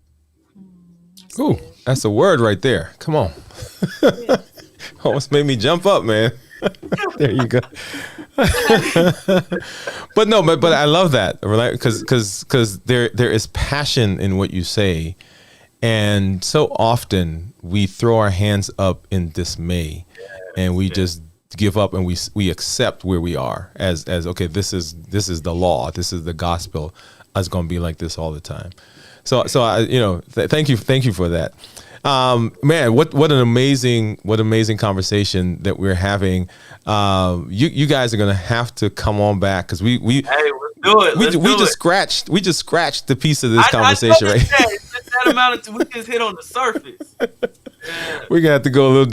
Ooh, that's a word right there. Come on. Almost made me jump up, man. There you go. But I love that, right? Because there is passion in what you say, and so often we throw our hands up in dismay, and we just give up, and we accept where we are as okay. This is the law. This is the gospel. It's going to be like this all the time. So I, thank you for that. Man, what an amazing conversation that we're having. You guys are gonna have to come on back, because we hey, let's do it. We just scratched the piece of this conversation, right? That amount of we just hit on the surface. Yeah. We're gonna have to go a little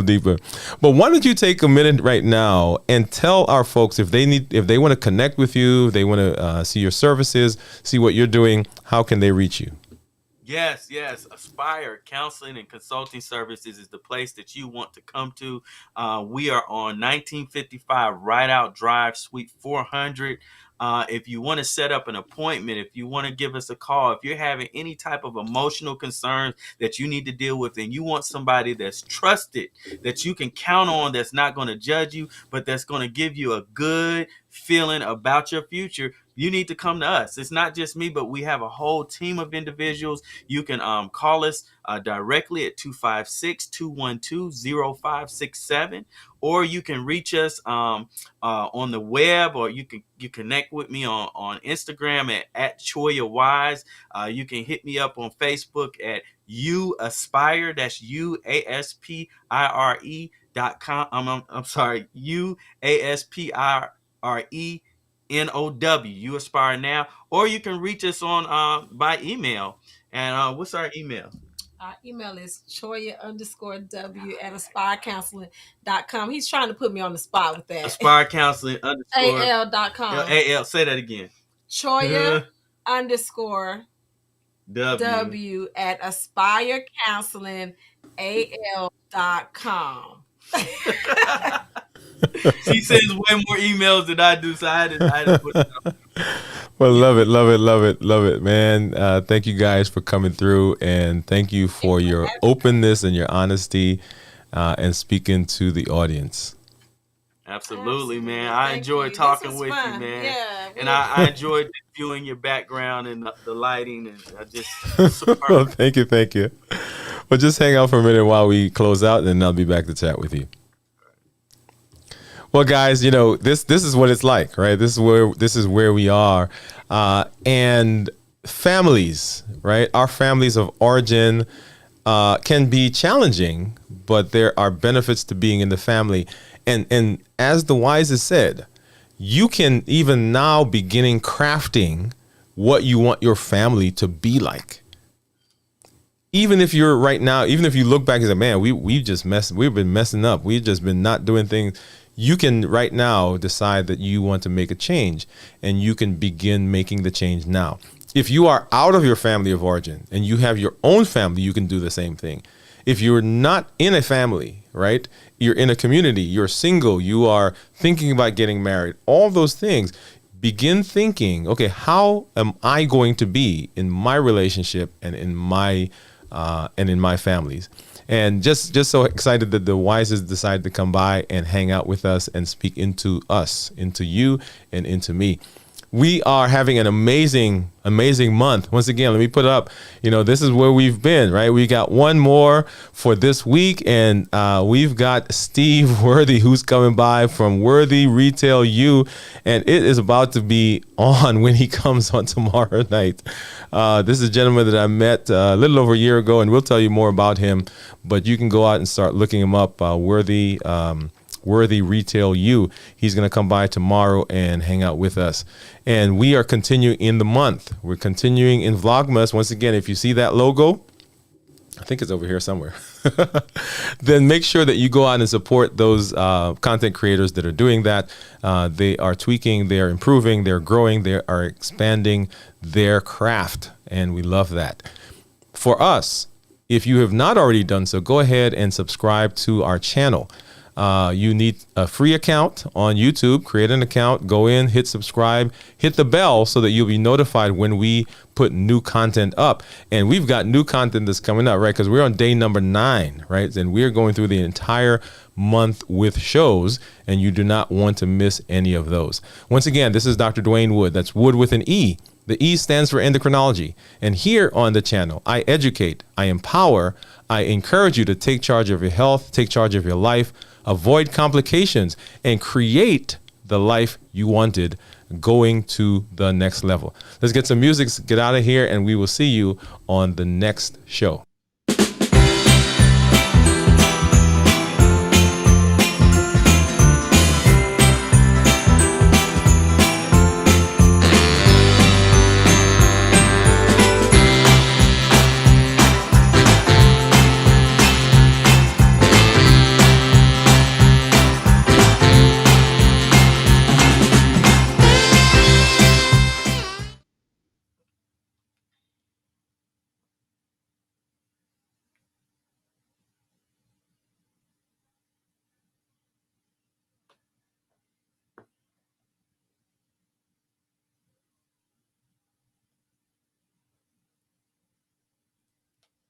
deeper. But why don't you take a minute right now and tell our folks, if they want to connect with you, if they want to see your services, see what you're doing, how can they reach you? Yes. Aspire Counseling and Consulting Services is the place that you want to come to. We are on 1955 Rideout Drive, Suite 400. If you want to set up an appointment, if you want to give us a call, if you're having any type of emotional concerns that you need to deal with, and you want somebody that's trusted, that you can count on, that's not going to judge you, but that's going to give you a good feeling about your future, you need to come to us. It's not just me, but we have a whole team of individuals. You can call us directly at 256-212-0567, or you can reach us on the web, or you can connect with me on Instagram at Choya Wise. You can hit me up on Facebook at UAspire. That's UASPIRE.com. I'm sorry, UASPIRE. NOW. You Aspire Now. Or you can reach us on by email. And what's our email? Our email is Choya_W@aspirecounseling.com. He's trying to put me on the spot with that. Aspirecounseling_ AL.com. AL. Say that again. Choya_W@aspirecounseling.al.com. She sends way more emails than I do, so I had to put it on. Well, love it, man. Thank you guys for coming through, and thank you for your openness and your honesty, and speaking to the audience. Absolutely, man. I enjoyed talking with you, man. Yeah, and I enjoyed viewing your background and the lighting, and I just well, thank you. Well, just hang out for a minute while we close out, and then I'll be back to chat with you. Well, guys, this is what it's like, right? This is where we are, and families, right? Our families of origin can be challenging, but there are benefits to being in the family. And as the Wise has said, you can even now beginning crafting what you want your family to be like. Even if you look back and say, man, we've been messing up. We've just been not doing things. you can right now decide that you want to make a change, and you can begin making the change now. If you are out of your family of origin and you have your own family, you can do the same thing. If you're not in a family, right? You're in a community, you're single, you are thinking about getting married, all those things, begin thinking, okay, how am I going to be in my relationship and in my families? And just so excited that the Wises decided to come by and hang out with us and speak into us, into you and into me. We are having an amazing month. Once again, let me put it up. This is where we've been, right? We got one more for this week, and we've got Steve Worthy, who's coming by from Worthy Retail U, and it is about to be on when he comes on tomorrow night. This is a gentleman that I met a little over a year ago, and we'll tell you more about him, but you can go out and start looking him up, Worthy Retail U. He's going to come by tomorrow and hang out with us. And we are continuing in the month. We're continuing in Vlogmas. Once again, if you see that logo, I think it's over here somewhere, then make sure that you go out and support those content creators that are doing that. They are tweaking, they are improving, they're growing, they are expanding their craft. And we love that. For us, if you have not already done so, go ahead and subscribe to our channel. You need a free account on YouTube. Create an account, go in, hit subscribe, hit the bell so that you'll be notified when we put new content up. And we've got new content that's coming up, right? Because we're on day number 9, right? And we're going through the entire month with shows, and you do not want to miss any of those. Once again, this is Dr. Dwayne Wood. That's Wood with an E. The E stands for endocrinology. And here on the channel, I educate, I empower, I encourage you to take charge of your health, take charge of your life, avoid complications, and create the life you wanted, going to the next level. Let's get some music, get out of here, and we will see you on the next show.